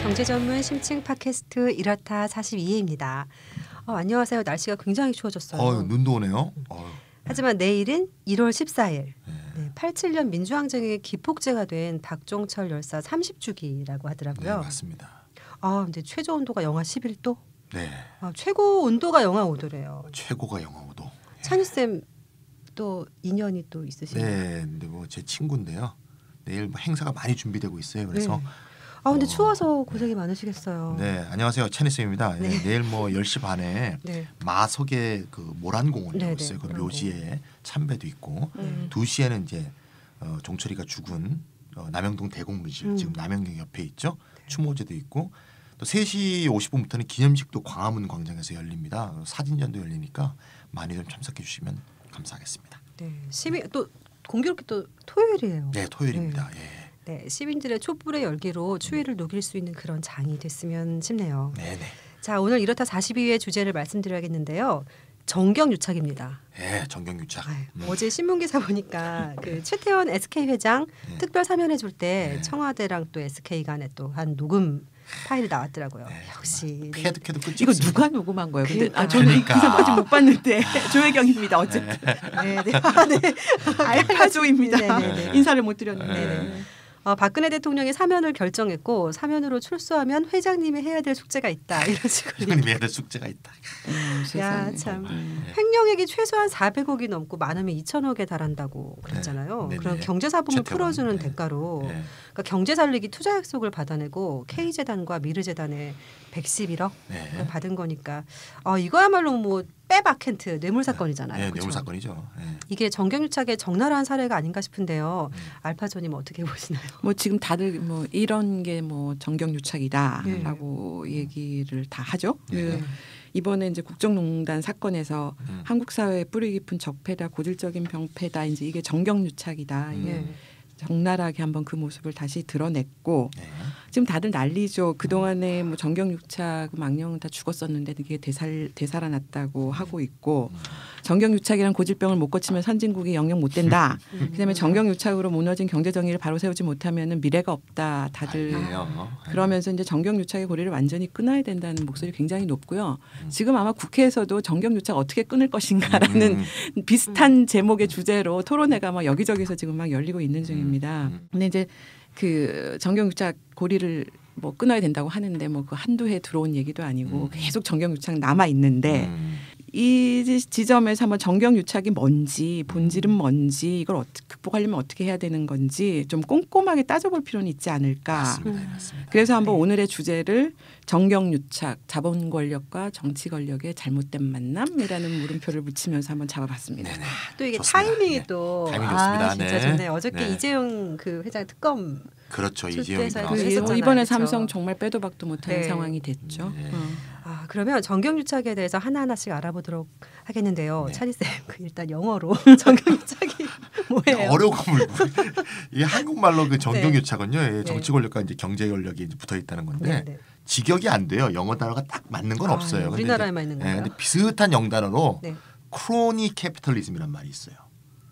경제 전문 심층 팟캐스트 이렇다 42회입니다. 안녕하세요. 날씨가 굉장히 추워졌어요. 눈도 오네요. 하지만 내일은 1월 14일. 네, 87년 민주항쟁의 기폭제가 된 박종철 열사 30주기라고 하더라고요. 네, 맞습니다. 근데 최저 온도가 영하 11도? 네. 최고 온도가 영하 5도래요. 최고가 영하 5도. 찬유 쌤 또 인연이 또 있으신가요? 네, 근데 뭐 제 친구인데요. 내일 뭐 행사가 많이 준비되고 있어요. 그래서 네. 근데 추워서 고생이 많으시겠어요. 네, 안녕하세요. 채니쌤입니다. 네. 내일 뭐 10시 반에 네. 마석의 그 모란공원이라고 네, 있어요. 그 모란공원. 묘지에 참배도 있고 2시에는 이제 종철이가 죽은 남영동 대공문실 지금 남영경 옆에 있죠. 추모제도 있고 또 3시 50분부터는 기념식도 광화문 광장에서 열립니다. 사진전도 열리니까 많이 좀 참석해 주시면 감사하겠습니다. 네, 또 공교롭게 또 토요일이에요. 네, 토요일입니다. 네, 시민들의 촛불의 열기로 추위를 녹일 수 있는 그런 장이 됐으면 싶네요. 네. 자, 오늘 이렇다 42회 주제를 말씀드려야겠는데요. 정경유착입니다. 네, 정경유착. 어제 신문기사 보니까 그 최태원 SK 회장 특별 사면해 줄 때 청와대랑 또 SK 간에 또 한 녹음 파일이 나왔더라고요. 역시 캐도 끝이 이거 없습니다. 누가 녹음한 거예요? 근데 그러니까. 저는 이 기사 아직 못 봤는데 조혜경입니다. 어쨌든 네. 알파조입니다. 네. 인사를 못 드렸는데. 네. 박근혜 대통령이 사면을 결정했고 사면으로 출소하면 회장님이 해야 될 숙제가 있다 이런 식으로. 회장님이 해야 될 숙제가 있다. 야, 참. 횡령액이 최소한 400억이 넘고 많으면 2천억에 달한다고 그랬잖아요. 네. 그런 경제사범을 최태원. 풀어주는 대가로 그러니까 경제살리기 투자 약속을 받아내고 K재단과 미르재단에 111억 받은 거니까 이거야말로 뭐 빼박캔트 뇌물사건이잖아요. 네, 그렇죠? 뇌물사건이죠. 이게 정경유착의 적나라한 사례가 아닌가 싶은데요. 알파조님 어떻게 보시나요? 뭐 지금 다들 뭐 이런 게 뭐 정경유착이다라고 얘기를 다 하죠. 이번에 이제 국정농단 사건에서 한국 사회의 뿌리 깊은 적폐다, 고질적인 병폐다, 이제 이게 정경유착이다. 이게 적나라하게 한번 그 모습을 다시 드러냈고 지금 다들 난리죠. 그동안에 뭐 정경유착 망령은 다 죽었었는데 이게 되살아났다고 하고 있고 정경유착이란 고질병을 못 고치면 선진국이 영영 못 된다. 그다음에 정경유착으로 무너진 경제정의를 바로 세우지 못하면 미래가 없다. 다들 그러면서 이제 정경유착의 고리를 완전히 끊어야 된다는 목소리 굉장히 높고요. 지금 아마 국회에서도 정경유착 어떻게 끊을 것인가라는 비슷한 제목의 주제로 토론회가 막 여기저기서 지금 막 열리고 있는 중입니다. 근데 이제 그 정경유착 고리를 뭐 끊어야 된다고 하는데 뭐 그 한두 해 들어온 얘기도 아니고 계속 정경유착 남아 있는데 이 지점에서 한번 정경유착이 뭔지 본질은 뭔지 이걸 극복하려면 어떻게 해야 되는 건지 좀 꼼꼼하게 따져볼 필요는 있지 않을까. 맞습니다. 그래서 한번 오늘의 주제를 정경유착, 자본 권력과 정치 권력의 잘못된 만남이라는 물음표를 붙이면서 한번 잡아봤습니다. 또 이게 좋습니다. 타이밍이 또 타이밍이 좋습니다. 진짜 좋네요. 어저께 이재용 그 회장 특검 그렇죠. 출두해서 이재용이 했었잖아요. 이번에 그렇죠? 삼성 정말 빼도 박도 못하는 네. 상황이 됐죠. 그러면 정경유착에 대해서 하나하나씩 알아보도록 하겠는데요. 찬희 쌤, 일단 영어로 정경유착이 뭐예요? 어려움을 이 한국말로 그 정경유착은요. 정치 권력과 이제 경제 권력이 이제 붙어 있다는 건데 직역이 안 돼요. 영어 단어가 딱 맞는 건 없어요. 우리나라에만 있는 거예요. 근데 비슷한 영단어로 크로니 캐피털리즘이란 말이 있어요.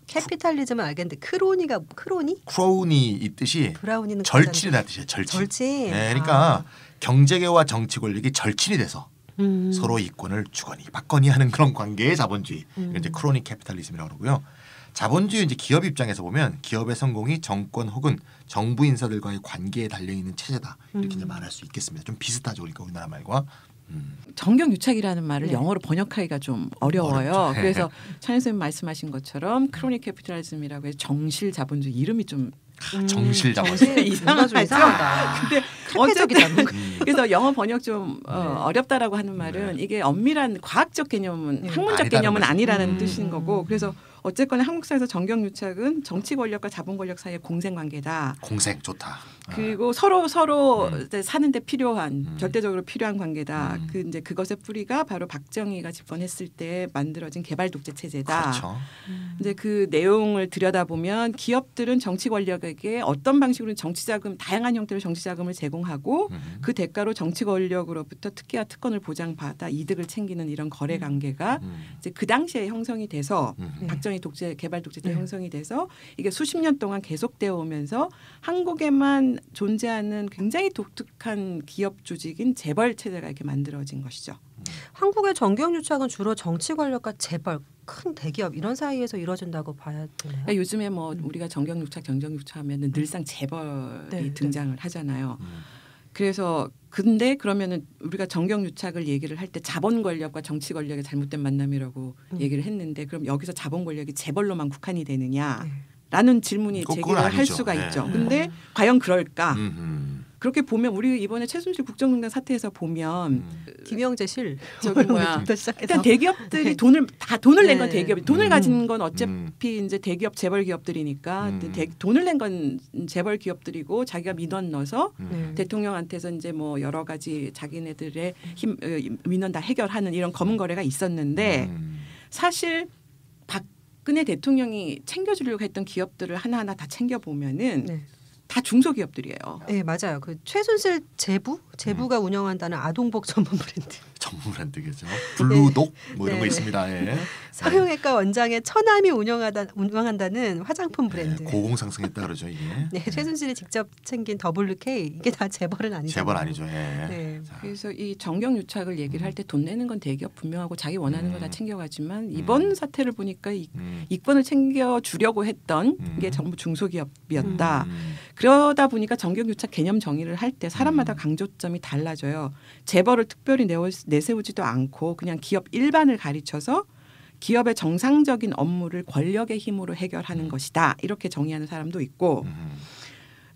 캐피탈리즘은 알겠는데 크로니? 크로니 이 뜻이 브라우니는 절친이라는 뜻이에요. 절친. 그러니까 경제계와 정치 권력이 절친이 돼서 서로 이권을 주거니 받거니 하는 그런 관계의 자본주의. 이제 크로니 캐피탈리즘이라고 그러고요. 자본주의 이제 기업 입장에서 보면 기업의 성공이 정권 혹은 정부 인사들과의 관계에 달려 있는 체제다. 이렇게 이제 말할 수 있겠습니다. 좀 비슷하죠. 그러니까 우리나라 말과. 정경유착이라는 말을 영어로 번역하기가 좀 어려워요. 어렵죠. 그래서 찬희 선생님 말씀하신 것처럼 크로닉 캐피탈리즘이라고 해서 정실 자본주의 이름이 좀 정실 자본주의 이상하다. 근데 어쨌든 그래서 영어 번역 좀 어렵다라고 하는 말은 이게 엄밀한 과학적 개념은 학문적 개념은 아니라는 뜻인 거고 그래서 어쨌거나 한국 사회에서 정경유착은 정치 권력과 자본 권력 사이의 공생 관계다. 공생 좋다. 그리고 서로 사는데 필요한 절대적으로 필요한 관계다. 그 이제 그것의 뿌리가 바로 박정희가 집권했을 때 만들어진 개발 독재 체제다. 그렇죠. 이제 그 내용을 들여다보면 기업들은 정치 권력에게 어떤 방식으로 정치 자금 다양한 형태로 정치 자금을 제공하고 그 대가로 정치 권력으로부터 특혜와 특권을 보장받아 이득을 챙기는 이런 거래 관계가 이제 그 당시에 형성이 돼서 박정희 굉장히 개발 독재자 형성이 돼서 이게 수십 년 동안 계속되어 오면서 한국에만 존재하는 굉장히 독특한 기업 조직인 재벌 체제가 이렇게 만들어진 것이죠. 한국의 정경유착은 주로 정치 권력과 재벌, 큰 대기업 이런 사이에서 이루어진다고 봐야 되나요? 그러니까 요즘에 뭐 우리가 정경유착 하면은 늘상 재벌이 등장을 하잖아요. 그래서 근데 그러면은 우리가 정경유착을 얘기를 할 때 자본 권력과 정치 권력의 잘못된 만남이라고 얘기를 했는데 그럼 여기서 자본 권력이 재벌로만 국한이 되느냐라는 질문이 제기를 할 수가 있죠. 근데 과연 그럴까? 그렇게 보면 우리 이번에 최순실 국정농단 사태에서 보면 김영재 실 저기 뭐야 일단 대기업들이 돈을 낸 건 대기업이 돈을 가진 건 어차피 이제 대기업 재벌 기업들이니까 돈을 낸 건 재벌 기업들이고 자기가 민원 넣어서 대통령한테서 이제 뭐 여러 가지 자기네들의 민원 다 해결하는 이런 검은 거래가 있었는데 사실 박근혜 대통령이 챙겨주려고 했던 기업들을 하나하나 다 챙겨 보면은. 다 중소기업들이에요. 네, 맞아요. 그 최순실 제부가 운영한다는 아동복 전문 브랜드. 전문 브랜드겠죠. 블루독 뭐 이런 거 있습니다. 예. 성형외과 원장의 처남이 운영한다는 화장품 브랜드. 고공상승했다 그러죠 이게. 네, 최순실이 직접 챙긴 WK 이게 다 재벌은 아니죠. 재벌 아니죠. 예. 네. 그래서 이 정경유착을 얘기를 할 때 돈 내는 건 대기업 분명하고 자기 원하는 거 다 챙겨가지만 이번 사태를 보니까 이권을 챙겨주려고 했던 게 전부 중소기업이었다. 그러다 보니까 정경유착 개념 정의를 할 때 사람마다 강조점이 달라져요. 재벌을 특별히 내세우지도 않고 그냥 기업 일반을 가리쳐서 기업의 정상적인 업무를 권력의 힘으로 해결하는 것이다. 이렇게 정의하는 사람도 있고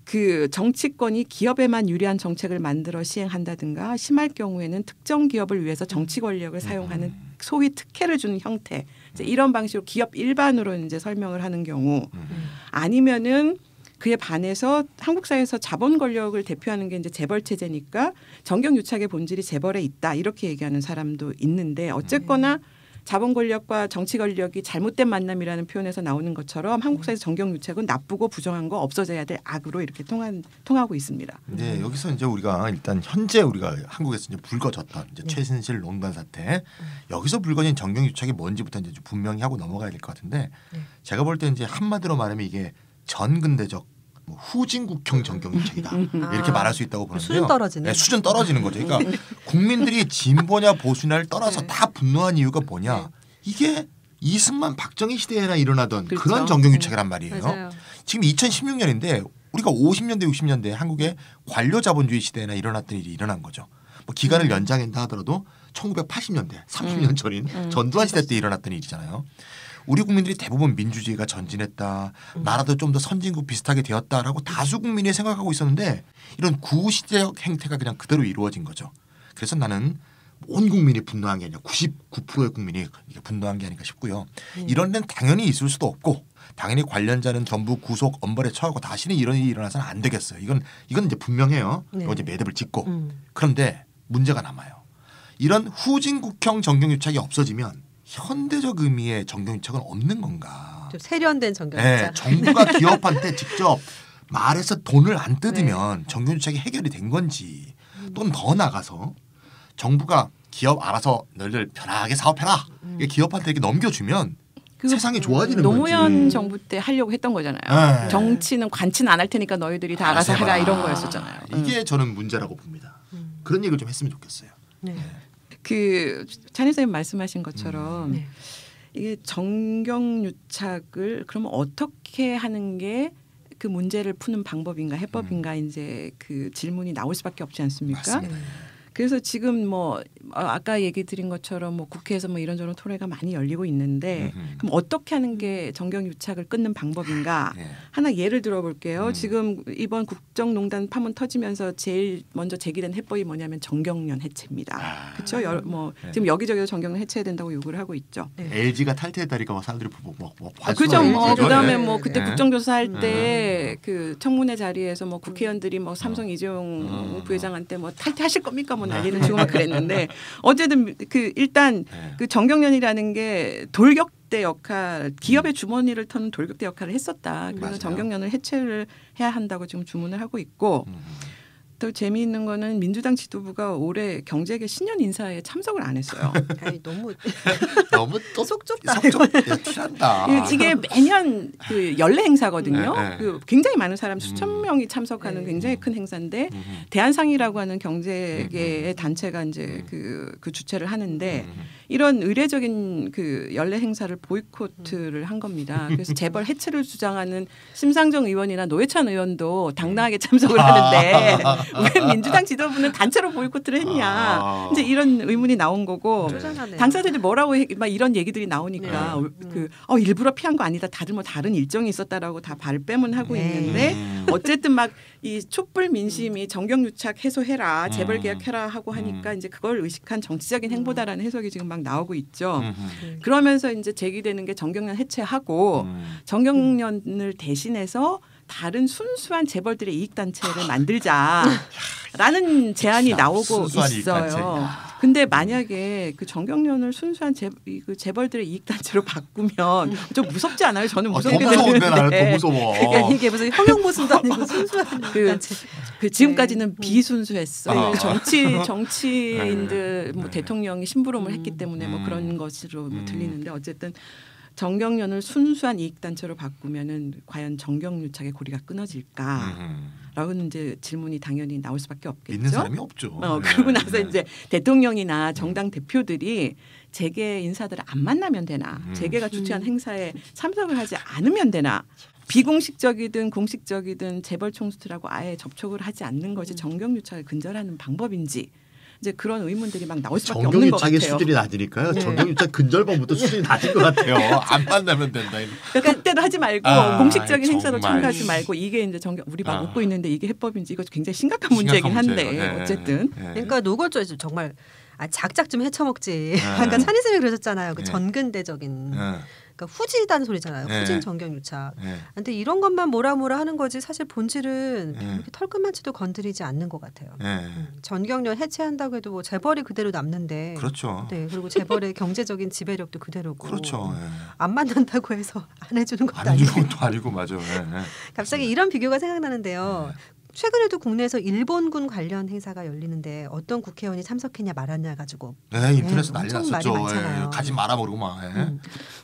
그 정치권이 기업에만 유리한 정책을 만들어 시행한다든가 심할 경우에는 특정 기업을 위해서 정치 권력을 사용하는 소위 특혜를 주는 형태 이제 이런 방식으로 기업 일반으로 이제 설명을 하는 경우 아니면은 그에 반해서 한국 사회에서 자본 권력을 대표하는 게 이제 재벌 체제니까 정경유착의 본질이 재벌에 있다 이렇게 얘기하는 사람도 있는데 어쨌거나 자본 권력과 정치 권력이 잘못된 만남이라는 표현에서 나오는 것처럼 한국 사회에서 정경유착은 나쁘고 부정한 거 없어져야 될 악으로 이렇게 통하고 있습니다. 네, 여기서 이제 우리가 일단 현재 우리가 한국에서 이제 불거졌던 이제 최순실 농단 사태 여기서 불거진 정경유착이 뭔지부터 이제 분명히 하고 넘어가야 될 것 같은데 제가 볼 때 이제 한마디로 말하면 이게 전근대적 후진국형 정경유착이다 이렇게 말할 수 있다고 보는데요. 수준 떨어지는. 네, 수준 떨어지는 거죠. 그러니까 국민들이 진보냐 보수냐를 떠나서 다 분노한 이유가 뭐냐. 이게 이승만 박정희 시대에나 일어나던 그렇죠. 그런 정경유착이란 말이에요. 맞아요. 지금 2016년인데 우리가 50년대 60년대 한국의 관료자본주의 시대에나 일어났던 일이 일어난 거죠. 뭐 기간을 연장한다 하더라도 1980년대 30년 전인 전두환 시대 때 일어났던 일이잖아요. 우리 국민들이 대부분 민주주의가 전진했다. 나라도 좀 더 선진국 비슷하게 되었다라고 다수 국민이 생각하고 있었는데 이런 구시대적 행태가 그냥 그대로 이루어진 거죠. 그래서 나는 온 국민이 분노한 게 아니라 99%의 국민이 분노한 게 아닌가 싶고요. 이런 데는 당연히 있을 수도 없고 당연히 관련자는 전부 구속 엄벌에 처하고 다시는 이런 일이 일어나서는 안 되겠어요. 이건 이제 분명해요. 이거 이제 매듭을 짓고 그런데 문제가 남아요. 이런 후진국형 정경유착이 없어지면 현대적 의미의 정경유착은 없는 건가? 좀 세련된 정경유착. 네, 정부가 기업한테 직접 말해서 돈을 안 뜯으면 정경유착이 해결이 된 건지 또는 더 나가서 정부가 기업 알아서 너희들 편하게 사업해라. 기업한테 이렇게 넘겨주면 세상이 좋아지는 건지. 노무현 정부 때 하려고 했던 거잖아요. 정치는 관치는 안 할 테니까 너희들이 다 알아서 해라 이런 거였었잖아요. 이게 저는 문제라고 봅니다. 그런 얘기를 좀 했으면 좋겠어요. 네. 그 찬희 선생님 말씀하신 것처럼 이게 정경유착을 그러면 어떻게 하는 게 그 문제를 푸는 방법인가 해법인가 이제 그 질문이 나올 수밖에 없지 않습니까? 맞습니다. 그래서 지금 뭐 아까 얘기 드린 것처럼 뭐 국회에서 뭐 이런저런 토론회가 많이 열리고 있는데 그럼 어떻게 하는 게 정경유착을 끊는 방법인가 하나 예를 들어볼게요. 지금 이번 국정농단 파문 터지면서 제일 먼저 제기된 해법이 뭐냐면 정경련 해체입니다. 그렇죠? 지금 여기저기서 정경련 해체해야 된다고 요구를 하고 있죠. LG가 탈퇴했다니까 막 사람들이 그죠. 그다음에 뭐 그때 국정조사 할 때 그 청문회 자리에서 뭐 국회의원들이 뭐 삼성 이재용 부회장한테 뭐 탈퇴하실 겁니까? 뭐 난리는 지금 막 그랬는데 어쨌든 그 일단 그 정경련이라는 게 돌격대 역할, 기업의 주머니를 터는 돌격대 역할을 했었다. 그래서 정경련을 해체를 해야 한다고 지금 주문을 하고 있고 더 재미있는 거는 민주당 지도부가 올해 경제계 신년 인사에 참석을 안 했어요. 아니, 너무 또 속 좁다. 티난다. 이게 매년 그 연례 행사거든요. 네. 그 굉장히 많은 사람 수천 명이 참석하는 굉장히 큰 행사인데 대한상이라고 하는 경제계의 단체가 이제 그 주최를 하는데 이런 의례적인 그 연례 행사를 보이콧을 한 겁니다. 그래서 재벌 해체를 주장하는 심상정 의원이나 노회찬 의원도 당당하게 참석을 하는데 왜 민주당 지도부는 단체로 보이콧을 했냐. 이제 이런 의문이 나온 거고 당사자들이 뭐라고 막 이런 얘기들이 나오니까 일부러 피한 거 아니다. 다들 뭐 다른 일정이 있었다라고 다 발뺌은 하고 있는데 어쨌든 막 이 촛불 민심이 정경유착 해소해라, 재벌 개혁해라 하고 하니까 이제 그걸 의식한 정치적인 행보다라는 해석이 지금 막 나오고 있죠. 그러면서 이제 제기되는 게 정경련 해체하고 정경련을 대신해서 다른 순수한 재벌들의 이익단체를 만들자라는 제안이 나오고 있어요. 근데 만약에 그 정경련을 순수한 그 재벌들의 이익단체로 바꾸면 좀 무섭지 않아요? 저는 무섭게 되는데. 더 무서워. 이게 무슨 형용보수도 아니고 순수한 이익단체. 그 지금까지는 비순수했어. 정치인들 뭐 대통령이 심부름을 했기 때문에 뭐 그런 것으로 들리는데 어쨌든 정경련을 순수한 이익단체로 바꾸면은 과연 정경유착의 고리가 끊어질까라고는 이제 질문이 당연히 나올 수밖에 없겠죠. 있는 사람이 없죠. 그러고 나서 이제 대통령이나 정당 대표들이 재계 인사들을 안 만나면 되나, 재계가 주최한 행사에 참석을 하지 않으면 되나. 비공식적이든 공식적이든 재벌 총수들하고 아예 접촉을 하지 않는 것이 정경유착을 근절하는 방법인지. 이제 그런 의문들이 막 나올 수밖에 없는 것 같아요. 정경유착의 수준이 낮으니까요. 정경유착 근절반부터 수준이 낮은 것 같아요. 안 만나면 된다. 그러니까 그때도 하지 말고 공식적인 행사로 참가하지 말고 이게 이제 우리 막 웃고 있는데 이게 해법인지 이거 굉장히 심각한 문제이긴 한데 어쨌든. 그러니까 노골적으로 정말 작작 좀 헤쳐먹지. 그러니까 찬희쌤이 그러셨잖아요. 그 전근대적인. 그러니까 후지다는 소리잖아요. 후진 정경유착. 근데 이런 것만 뭐라 하는 거지 사실 본질은 이렇게 털끝만치도 건드리지 않는 것 같아요. 전경련 해체한다고 해도 뭐 재벌이 그대로 남는데. 그렇죠. 네, 그리고 재벌의 경제적인 지배력도 그대로고. 그렇죠. 안 만난다고 해서 안 해주는 것도 안 해주는 것도 아니고 맞아요. 갑자기 이런 비교가 생각나는데요. 최근에도 국내에서 일본군 관련 행사가 열리는데 어떤 국회의원이 참석했냐 말았냐 가지고 인터넷에 난리 났었죠. 가지 마라 모르고 막.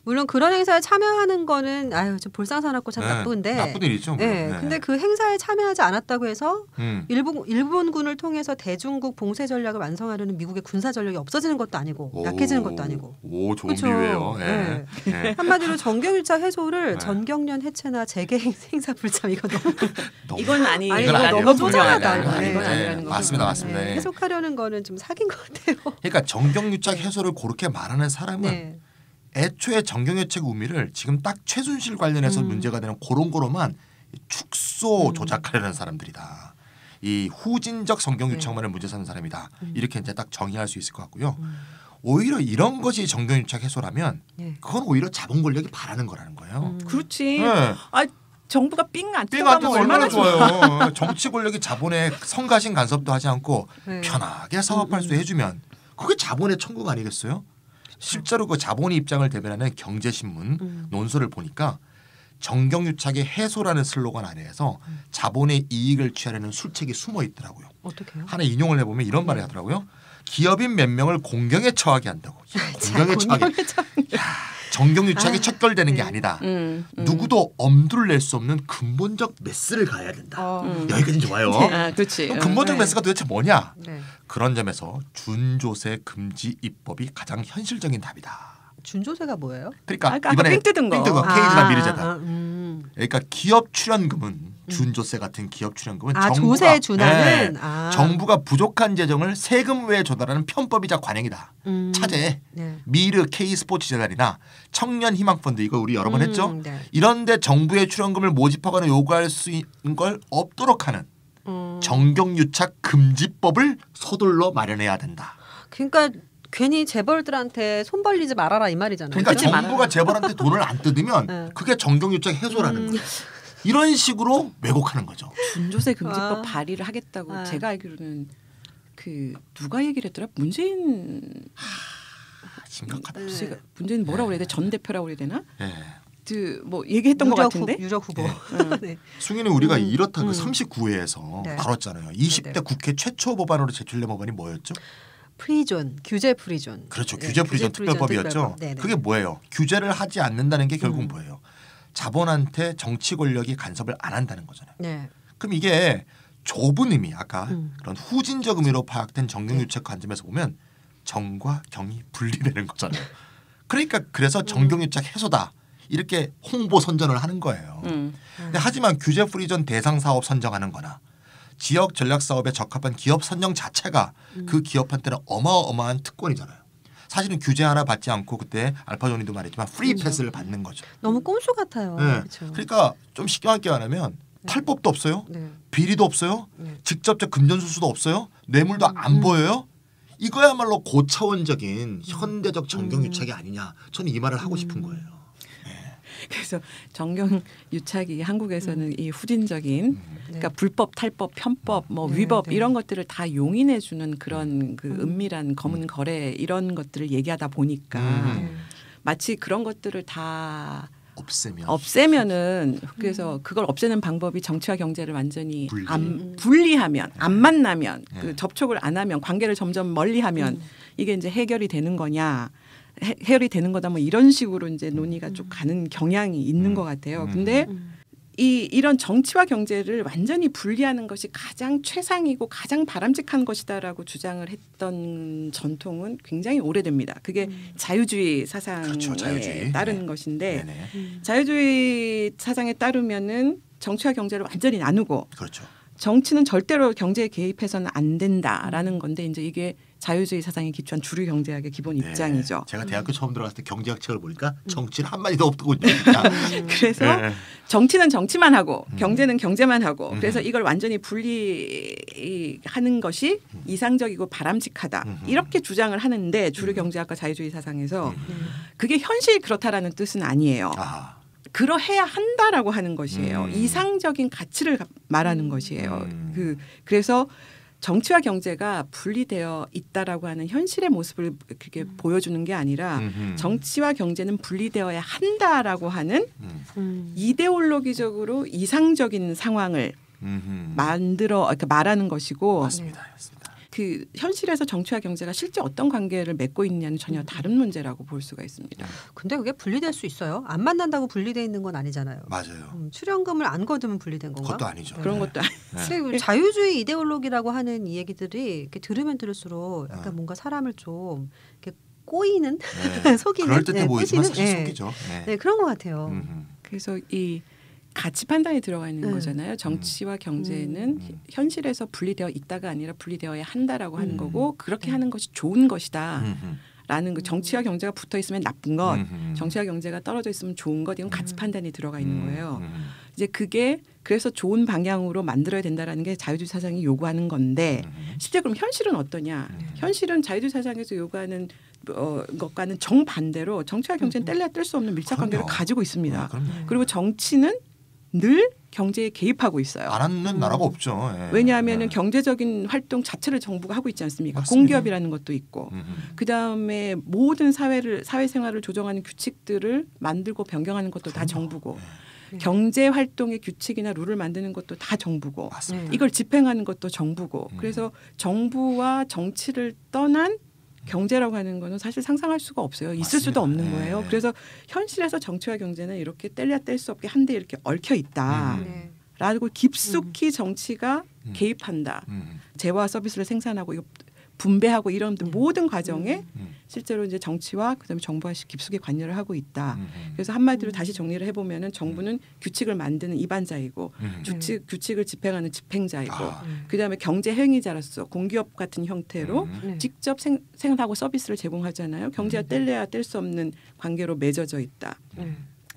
물론 그런 행사에 참여하는 거는 좀 볼상사납고 참 나쁜데 나쁜 일이죠. 근데 그 행사에 참여하지 않았다고 해서 일본군을 통해서 대중국 봉쇄 전략을 완성하려는 미국의 군사 전력이 없어지는 것도 아니고 약해지는 것도 아니고. 좋은 비유예요. 한마디로 정경유착 해소를 전경련 해체나 재개 행사 불참 이거 너무 이건 아니. 너무 쪼잔하다. 이건 아니라는 거. 맞습니다. 해석하려는 거는 좀 사긴 것 같아요. 그러니까 정경유착 해소를 그렇게 말하는 사람은 애초에 정경유착 의미를 지금 딱 최순실 관련해서 문제가 되는 그런 거로만 축소 조작하려는 사람들이다. 이 후진적 정경유착만을 문제 삼는 사람이다. 이렇게 이제 딱 정의할 수 있을 것 같고요. 오히려 이런 것이 정경유착 해소라면 그건 오히려 자본 권력이 바라는 거라는 거예요. 그렇지. 정부가 삥 안 뜯어가면 얼마나 좋아요. 정치 권력이 자본의 성가신 간섭도 하지 않고 편하게 사업할 수 해주면 그게 자본의 천국 아니겠어요? 실제로 그 자본의 입장을 대변하는 경제신문 논설을 보니까 정경유착의 해소라는 슬로건 안에서 자본의 이익을 취하려는 술책이 숨어 있더라고요. 어떻게요? 하나 인용을 해보면 이런 말을 하더라고요. 기업인 몇 명을 공경에 처하게 한다고. 공경에 처하게. 정경유착이 척결되는 게 아니다. 누구도 엄두를 낼 수 없는 근본적 메스를 가야 된다. 여기까지는 좋아요. 그렇지. 근본적 메스가 도대체 뭐냐? 그런 점에서 준조세 금지 입법이 가장 현실적인 답이다. 준조세가 뭐예요? 그러니까 이번에 삥 뜯은 거. 케이지나 미르재단. 그러니까 기업 출연금은 준조세 같은 기업 출연금은 조세 준하는 정부가 부족한 재정을 세금 외에 조달하는 편법이자 관행이다. 차제 미르 K스포츠 재단이나 청년희망펀드 이거 우리 여러 번 했죠. 이런데 정부의 출연금을 모집하거나 요구할 수 있는 걸 없도록 하는 정경유착 금지법을 서둘러 마련해야 된다. 그러니까 괜히 재벌들한테 손 벌리지 말아라 이 말이잖아요. 그러니까 정부가 재벌한테 돈을 안 뜯으면 그게 정경유착 해소라는 거예요. 이런 식으로 왜곡하는 거죠. 준조세 금지법 발의를 하겠다고 제가 알기로는 그 누가 얘기를 했더라? 문재인 심각하다. 문재인 뭐라고 그래야 돼? 전 대표라고 그래야 되나? 뭐 얘기했던 것 같은데 유력 후보. 네. 승희는 우리가 이렇다 그 39회에서 다뤘잖아요. 20대 국회 최초 법안으로 제출된 법안이 뭐였죠? 프리존, 규제 프리존. 그렇죠. 규제 프리존 특별법이었죠. 그게 뭐예요? 규제를 하지 않는다는 게 결국 뭐예요? 자본한테 정치 권력이 간섭을 안 한다는 거잖아요. 네. 그럼 이게 좁은 의미, 아까 그런 후진적 의미로 파악된 정경유착 관점에서 보면 정과 경이 분리되는 거잖아요. 그러니까 그래서 정경유착 해소다. 이렇게 홍보 선전을 하는 거예요. 근데 하지만 규제 프리존 대상 사업 선정하는 거나 지역 전략 사업에 적합한 기업 선정 자체가 그 기업한테는 어마어마한 특권이잖아요. 사실은 규제 하나 받지 않고 그때 알파존이도 말했지만 프리 패스를 받는 거죠. 너무 꼼수 같아요. 네. 그렇죠. 그러니까 좀 쉽게 말하면 탈법도 없어요. 비리도 없어요. 직접적 금전수수도 없어요. 뇌물도 안 보여요. 이거야말로 고차원적인 현대적 정경유착이 아니냐. 저는 이 말을 하고 싶은 거예요. 그래서 정경유착이 한국에서는 이 후진적인 그러니까 불법, 탈법, 편법, 뭐 위법 이런 것들을 다 용인해주는 그런 그 은밀한 검은 거래 이런 것들을 얘기하다 보니까 마치 그런 것들을 다 없애면은 그래서 그걸 없애는 방법이 정치와 경제를 완전히 분리하면 안 만나면 그 접촉을 안 하면 관계를 점점 멀리하면 이게 이제 해결이 되는 거냐. 해결이 되는 거다 뭐 이런 식으로 이제 논의가 쭉 가는 경향이 있는 것 같아요. 근데 이런 정치와 경제를 완전히 분리하는 것이 가장 최상이고 가장 바람직한 것이다라고 주장을 했던 전통은 굉장히 오래됩니다. 그게 자유주의 사상에 그렇죠, 자유주의. 따르는 것인데 자유주의 사상에 따르면은 정치와 경제를 완전히 나누고 그렇죠. 정치는 절대로 경제에 개입해서는 안 된다라는 건데 이제 이게 자유주의 사상에 기초한 주류 경제학의 기본 입장이죠. 제가 대학교 처음 들어갔을 때 경제학 책을 보니까 정치는 한 마디도 없더군요. 그래서 정치는 정치만 하고 경제는 경제만 하고 그래서 이걸 완전히 분리하는 것이 이상적이고 바람직하다. 이렇게 주장을 하는데 주류 경제학과 자유주의 사상에서 그게 현실이 그렇다라는 뜻은 아니에요. 그러해야 한다라고 하는 것이에요. 이상적인 가치를 말하는 것이에요. 그래서 정치와 경제가 분리되어 있다라고 하는 현실의 모습을 그렇게 보여주는 게 아니라 정치와 경제는 분리되어야 한다라고 하는 이데올로기적으로 이상적인 상황을 만들어 그러니까 말하는 것이고 맞습니다. 그 현실에서 정치와 경제가 실제 어떤 관계를 맺고 있느냐는 전혀 다른 문제라고 볼 수가 있습니다. 근데 그게 분리될 수 있어요? 안 만난다고 분리돼 있는 건 아니잖아요. 맞아요. 출연금을 안 거두면 분리된 건가? 그것도 아니죠. 그런 것도 아니죠. 자유주의 이데올로기라고 하는 이 얘기들이 이렇게 들으면 들을수록 약간 뭔가 사람을 좀 이렇게 꼬이는 속이는 그럴 듯해 보이지만 사실 속이죠. 네, 그런 것 같아요. 그래서 이 가치 판단이 들어가 있는 거잖아요. 정치와 경제는 현실에서 분리되어 있다가 아니라 분리되어야 한다라고 하는 거고 그렇게 하는 것이 좋은 것이다. 라는 거 정치와 경제가 붙어 있으면 나쁜 것, 정치와 경제가 떨어져 있으면 좋은 것 이건 가치 판단이 들어가 있는 거예요. 이제 그게 그래서 좋은 방향으로 만들어야 된다라는 게 자유주의 사상이 요구하는 건데 실제 그럼 현실은 어떠냐? 현실은 자유주의 사상에서 요구하는 것과는 정반대로 정치와 경제는 뗄래야 뗄 수 없는 밀착 관계를 가지고 있습니다. 그리고 정치는 늘 경제에 개입하고 있어요. 안 하는 나라가 없죠. 왜냐하면 경제적인 활동 자체를 정부가 하고 있지 않습니까? 맞습니다. 공기업이라는 것도 있고 그다음에 모든 사회생활을 조정하는 규칙들을 만들고 변경하는 것도 다 정부고 경제 활동의 규칙이나 룰을 만드는 것도 다 정부고 이걸 집행하는 것도 정부고 그래서 정부와 정치를 떠난 경제라고 하는 거는 사실 상상할 수가 없어요. 있을 맞습니다. 수도 없는 거예요. 그래서 현실에서 정치와 경제는 이렇게 뗄래야 뗄 수 없게 한데 이렇게 얽혀 있다. 라고 깊숙이 정치가 개입한다. 재화 서비스를 생산하고 이거 분배하고 이런 모든 과정에 실제로 이제 정치와 그다음에 정부가 깊숙이 관여를 하고 있다. 그래서 한마디로 다시 정리를 해보면은 정부는 규칙을 만드는 입안자이고 규칙을 집행하는 집행자이고 그다음에 경제 행위자로서 공기업 같은 형태로 직접 생산하고 서비스를 제공하잖아요. 경제와 뗄래야 뗄 수 없는 관계로 맺어져 있다.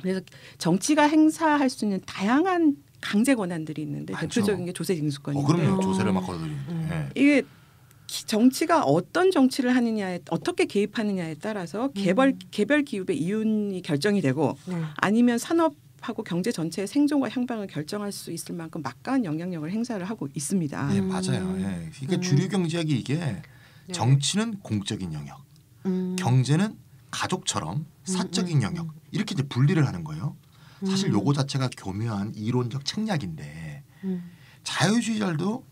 그래서 정치가 행사할 수 있는 다양한 강제 권한들이 있는데 많죠. 대표적인 게 조세징수권인데. 그럼요. 조세를 막 걸어드리는데. 이게 정치가 어떤 정치를 하느냐에 어떻게 개입하느냐에 따라서 개별 기업의 이윤이 결정이 되고 아니면 산업하고 경제 전체의 생존과 향방을 결정할 수 있을 만큼 막강한 영향력을 행사를 하고 있습니다. 네, 맞아요. 그러니까 주류 경제학이 이게 정치는 공적인 영역, 경제는 가족처럼 사적인 영역 이렇게 이제 분리를 하는 거예요. 사실 요거 자체가 교묘한 이론적 책략인데 자유주의자들도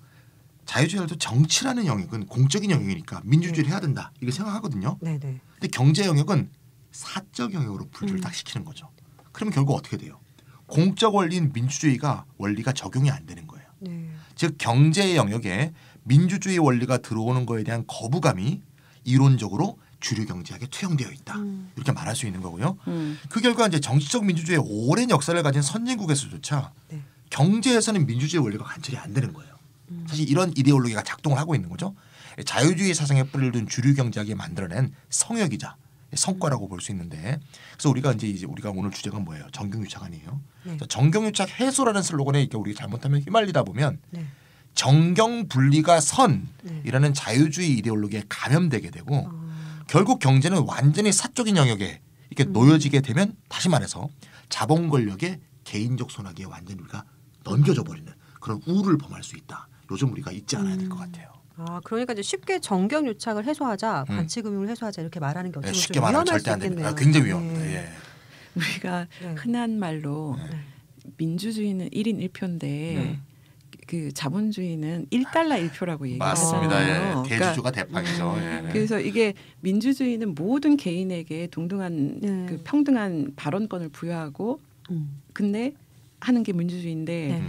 정치라는 영역은 공적인 영역이니까 민주주의를 해야 된다 이렇게 생각하거든요. 네네. 근데 경제 영역은 사적 영역으로 분류를 딱 시키는 거죠. 그러면 결국 어떻게 돼요? 공적 원리인 민주주의가 원리가 적용이 안 되는 거예요. 네. 즉 경제 영역에 민주주의 원리가 들어오는 거에 대한 거부감이 이론적으로 주류 경제학에 투영되어 있다. 이렇게 말할 수 있는 거고요. 그 결과 이제 정치적 민주주의의 오랜 역사를 가진 선진국에서조차 네. 경제에서는 민주주의 원리가 관철이 안 되는 거예요. 사실 이런 이데올로기가 작동을 하고 있는 거죠. 자유주의 사상에 뿌리를 둔 주류 경제학이 만들어낸 성역이자 성과라고 볼 수 있는데, 그래서 우리가 이제 우리가 오늘 주제가 뭐예요? 정경유착 아니에요? 네. 정경유착 해소라는 슬로건에 이렇게 우리가 잘못하면 휘말리다 보면 네. 정경 분리가 선이라는 자유주의 이데올로기에 감염되게 되고 결국 경제는 완전히 사적인 영역에 이렇게 놓여지게 되면 다시 말해서 자본 권력의 개인적 손아귀에 완전히 우리가 넘겨져 버리는 그런 우를 범할 수 있다. 요즘 우리가 잊지 않아야 될 것 같아요. 아, 그러니까 이제 쉽게 정경유착을 해소하자, 관치금융을 해소하자 이렇게 말하는 게 어쩌면 쉽게 좀 말하면 위험할 절대 수 안 됩니다. 있겠네요. 굉장히 위험합니다. 네. 예. 우리가 네. 흔한 말로 민주주의는 1인 1표인데 그 자본주의는 1달러 1표라고 얘기하잖아요. 맞습니다. 예. 대주주가 대파이죠. 예. 그래서 이게 민주주의는 모든 개인에게 동등한 그 평등한 발언권을 부여하고 근데 하는 게 민주주의인데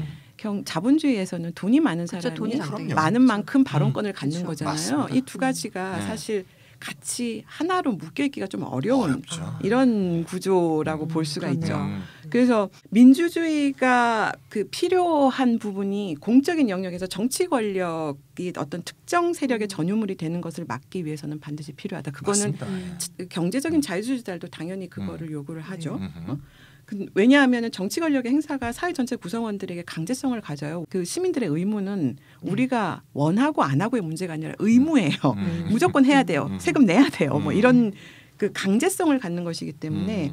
자본주의에서는 돈이 많은 사람이 돈이 장땡이죠. 많은 만큼 발언권을 갖는 그렇죠. 거잖아요. 이 두 가지가 사실 같이 하나로 묶여있기가 좀 어려운 어렵죠. 이런 구조라고 볼 수가 그렇네요. 있죠. 그래서 민주주의가 그 필요한 부분이 공적인 영역에서 정치 권력이 어떤 특정 세력의 전유물이 되는 것을 막기 위해서는 반드시 필요하다. 그거는 경제적인 자유주의자들도 당연히 그거를 요구를 하죠. 왜냐하면 정치 권력의 행사가 사회 전체 구성원들에게 강제성을 가져요. 그 시민들의 의무는 우리가 원하고 안 하고의 문제가 아니라 의무예요. 무조건 해야 돼요. 세금 내야 돼요. 뭐 이런 그 강제성을 갖는 것이기 때문에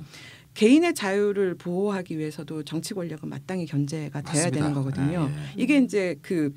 개인의 자유를 보호하기 위해서도 정치 권력은 마땅히 견제가 돼야 맞습니다. 되는 거거든요. 이게 이제 그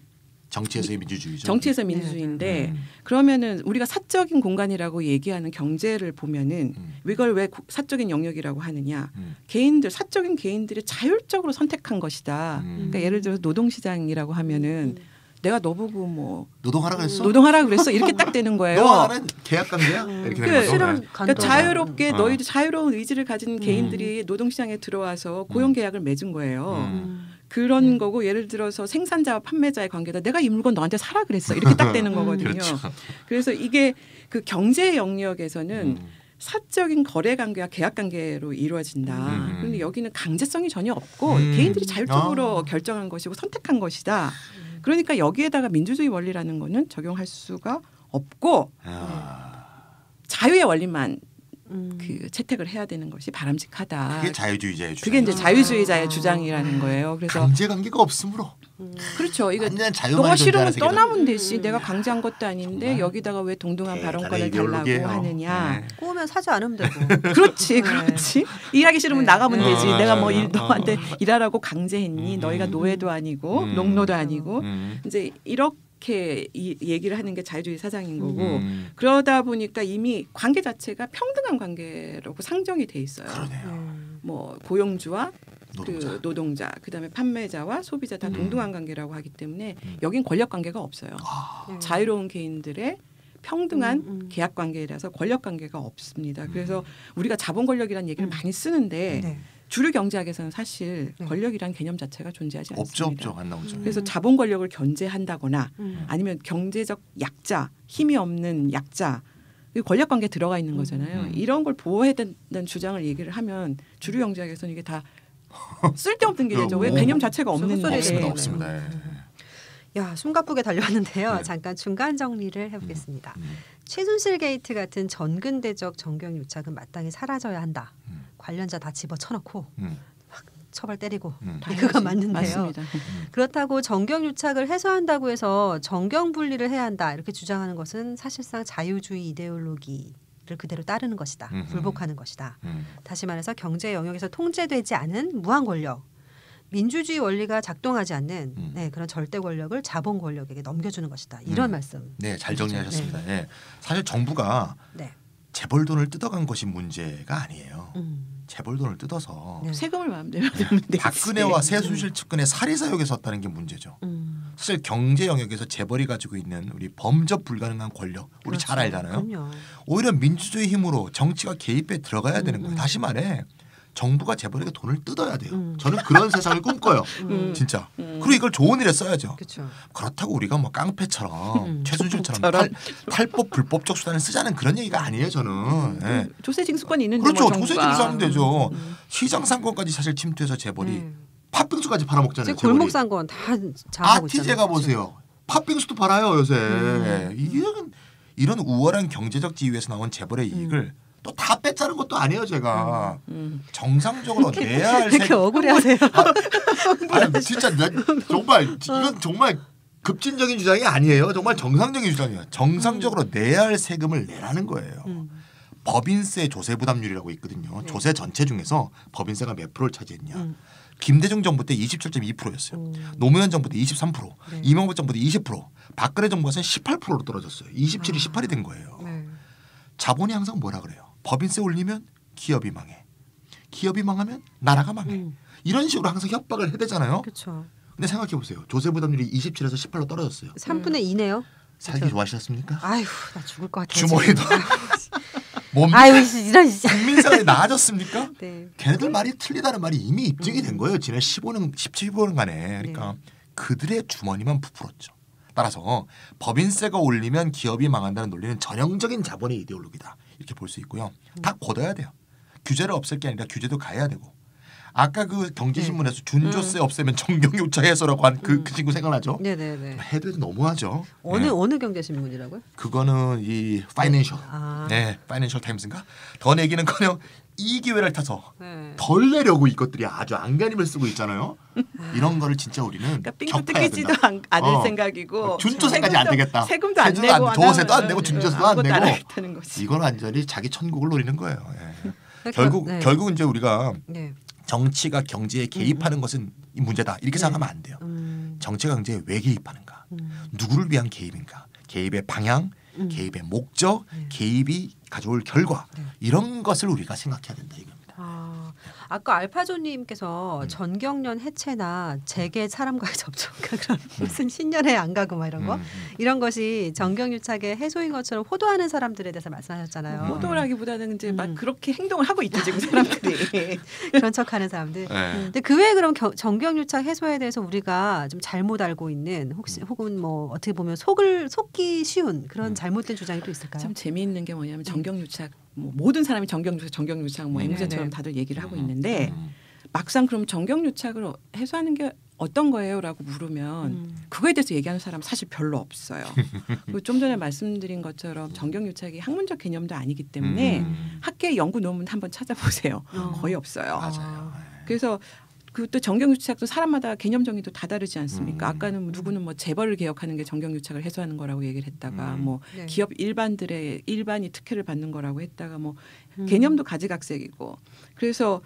정치에서의 민주주의죠. 정치에서 민주주의인데 그러면은 우리가 사적인 공간이라고 얘기하는 경제를 보면은 이걸 왜 사적인 영역이라고 하느냐? 개인들 사적인 개인들이 자율적으로 선택한 것이다. 그러니까 예를 들어서 노동시장이라고 하면은 내가 너보고 뭐 노동하라 그랬어? 노동하라 그랬어? 이렇게 딱 되는 거예요. 너는 계약 관계야? 이렇게 되는 거죠. 그러니까 자유롭게 너희들 자유로운 의지를 가진 개인들이 노동시장에 들어와서 고용계약을 맺은 거예요. 그런 거고 예를 들어서 생산자와 판매자의 관계다. 내가 이 물건 너한테 사라 그랬어. 이렇게 딱 되는 거거든요. 그렇죠. 그래서 이게 그 경제 영역에서는 사적인 거래 관계와 계약 관계로 이루어진다. 그런데 여기는 강제성이 전혀 없고 개인들이 자율적으로 결정한 것이고 선택한 것이다. 그러니까 여기에다가 민주주의 원리라는 거는 적용할 수가 없고 자유의 원리만 그 채택을 해야 되는 것이 바람직하다. 그게 자유주의자의 주장. 그게 이제 자유주의자의 주장이라는 거예요. 그래서 강제 관계가 없으므로. 그렇죠. 이거 완전 자유만 너가 싫으면 존재하는 떠나면 되지. 내가 강제한 것도 아닌데 정말 여기다가 왜 동등한 발언권을 이데올로기예요. 달라고 하느냐. 꼬우면 사지 않으면 되고. 그렇지, 그렇지. 일하기 싫으면 나가면 되지. 내가 뭐 맞아요. 너한테 일하라고 강제했니? 너희가 노예도 아니고 농노도 아니고 이제 이렇게 얘기를 하는 게 자유주의 사상인 거고 그러다 보니까 이미 관계 자체가 평등한 관계라고 상정이 돼 있어요. 그러네요. 뭐 고용주와 노동자. 그 노동자, 그다음에 판매자와 소비자 다 동등한 관계라고 하기 때문에 여긴 권력 관계가 없어요. 자유로운 개인들의 평등한 계약 관계라서 권력 관계가 없습니다. 그래서 우리가 자본 권력이라는 얘기를 많이 쓰는데 주류 경제학에서는 사실 권력이란 개념 자체가 존재하지 않습니다. 없죠. 안 나오죠. 그래서 자본 권력을 견제한다거나 아니면 경제적 약자, 힘이 없는 약자 권력 관계에 들어가 있는 거잖아요. 이런 걸 보호해야 된다는 주장을 얘기를 하면 주류 경제학에서는 이게 다 쓸데없는 게 되죠. 왜 개념 자체가 없는데. 없습니다. 야, 숨가쁘게 달려왔는데요. 잠깐 중간 정리를 해보겠습니다. 최순실 게이트 같은 전근대적 정경유착은 마땅히 사라져야 한다. 관련자 다 집어쳐놓고 막 처벌 때리고 이거가 맞는데요. 맞습니다. 그렇다고 정경유착을 해소한다고 해서 정경분리를 해야 한다 이렇게 주장하는 것은 사실상 자유주의 이데올로기를 그대로 따르는 것이다. 굴복하는 것이다. 다시 말해서 경제 영역에서 통제되지 않은 무한 권력, 민주주의 원리가 작동하지 않는 그런 절대 권력을 자본 권력에게 넘겨주는 것이다. 이런 말씀. 네, 잘 정리하셨습니다. 네. 사실 정부가 재벌 돈을 뜯어간 것이 문제가 아니에요. 재벌 돈을 뜯어서 세금을 마음대로 내면 되지. 박근혜와 세순실 측근의 사리사욕에 섰다는 게 문제죠. 사실 경제 영역에서 재벌이 가지고 있는 우리 범접 불가능한 권력 우리 그렇죠. 잘 알잖아요. 그럼요. 오히려 민주주의 힘으로 정치가 개입해 들어가야 되는 거예요. 다시 말해 정부가 재벌에게 돈을 뜯어야 돼요. 저는 그런 세상을 꿈꿔요. 진짜. 그리고 이걸 좋은 일에 써야죠. 그쵸. 그렇다고 우리가 뭐 깡패처럼 최순실처럼 탈법 불법적 수단을 쓰자는 그런 얘기가 아니에요. 저는. 네. 조세징수권이 있는데 그렇죠. 뭐 조세징수하면 되죠. 시장 상권까지 사실 침투해서 재벌이 팥빙수까지 팔아먹잖아요. 지금 골목 상권 다 장하고 있잖아요. 아티제가 보세요. 팥빙수도 팔아요 요새. 이런 우월한 경제적 지위에서 나온 재벌의 이익을 또 다 뺏자는 것도 아니에요 제가. 정상적으로 내야 할 이렇게 억울해하세요. 아니 진짜 정말 이건 정말 급진적인 주장이 아니에요. 정말 정상적인 주장이에요. 정상적으로 내야 할 세금을 내라는 거예요. 법인세 조세 부담률이라고 있거든요. 조세 전체 중에서 법인세가 몇 프로를 차지했냐. 김대중 정부 때 27.2%였어요. 노무현 정부 때 23%, 이명박 정부 때 20%, 박근혜 정부에서는 18%로 떨어졌어요. 27이 18이 된 거예요. 자본이 항상 뭐라 그래요? 법인세 올리면 기업이 망해. 기업이 망하면 나라가 망해. 이런 식으로 항상 협박을 해대잖아요. 그렇죠. 근데 생각해 보세요. 조세 부담률이 27에서 18로 떨어졌어요. 3분의 2네요. 살기 좋아하셨습니까? 아휴 나 죽을 것 같아요. 주머니도 몸 아유 이런 국민생활이 나아졌습니까? 네. 걔네들 말이 틀리다는 말이 이미 입증이 된 거예요. 지난 17년간에. 그러니까 그들의 주머니만 부풀었죠. 따라서 법인세가 올리면 기업이 망한다는 논리는 전형적인 자본의 이데올로기다. 이렇게 볼 수 있고요. 다 걷어야 돼요. 규제를 없앨 게 아니라 규제도 가해야 되고. 아까 그 경제신문에서 준조세 없애면 정경유착 해소라고 한 그 친구 생각나죠? 네네네. 해도 너무하죠. 어느 경제신문이라고요? 그거는 이 파이낸셜, 네, 파이낸셜 타임스인가? 더 내기는커녕 이 기회를 타서 덜 내려고 이것들이 아주 안간힘을 쓰고 있잖아요. 이런 거를 진짜 우리는 그러니까 삥도 격파해야 뜯기지도 된다. 않을 생각이고 준조세까지 안 되겠다. 세금도 안 내고 조세도 안 내고 준조세도 안 내고 거지. 이건 완전히 자기 천국을 노리는 거예요. 예. 결국 이제 우리가 정치가 경제에 개입하는 것은 문제다 이렇게 생각하면 안 돼요. 정치가 경제에 왜 개입하는가? 누구를 위한 개입인가? 개입의 방향, 개입의 목적, 개입이 가져올 결과 이런 것을 우리가 생각해야 된다 이겁니다. 아까 알파조님께서 전경련 해체나 재계 사람과의 접촉 그런 무슨 신년회 안 가고 막 이런 거 이런 것이 정경유착의 해소인 것처럼 호도하는 사람들에 대해서 말씀하셨잖아요. 호도라기보다는 이제 막 그렇게 행동을 하고 있죠 지금 사람들이. 그런 척하는 사람들. 근데 그 외에 그럼 정경유착 해소에 대해서 우리가 좀 잘못 알고 있는 혹은 뭐 어떻게 보면 속기 쉬운 그런 잘못된 주장이 또 있을까요? 참 재미있는 게 뭐냐면 정경유착 뭐 모든 사람이 정경유착 뭐 앵무새처럼 다들 얘기를 하고 있는데 막상 그럼 정경유착을 해소하는 게 어떤 거예요?라고 물으면 그거에 대해서 얘기하는 사람 사실 별로 없어요. 그리고 좀 전에 말씀드린 것처럼 정경유착이 학문적 개념도 아니기 때문에 학계 연구 논문 한번 찾아보세요. 거의 없어요. 맞아요. 그래서 그또 정경유착도 사람마다 개념 정의도 다 다르지 않습니까? 아까는 누구는 뭐 재벌을 개혁하는 게 정경유착을 해소하는 거라고 얘기를 했다가 뭐 기업 일반이 특혜를 받는 거라고 했다가 뭐 개념도 가지각색이고 그래서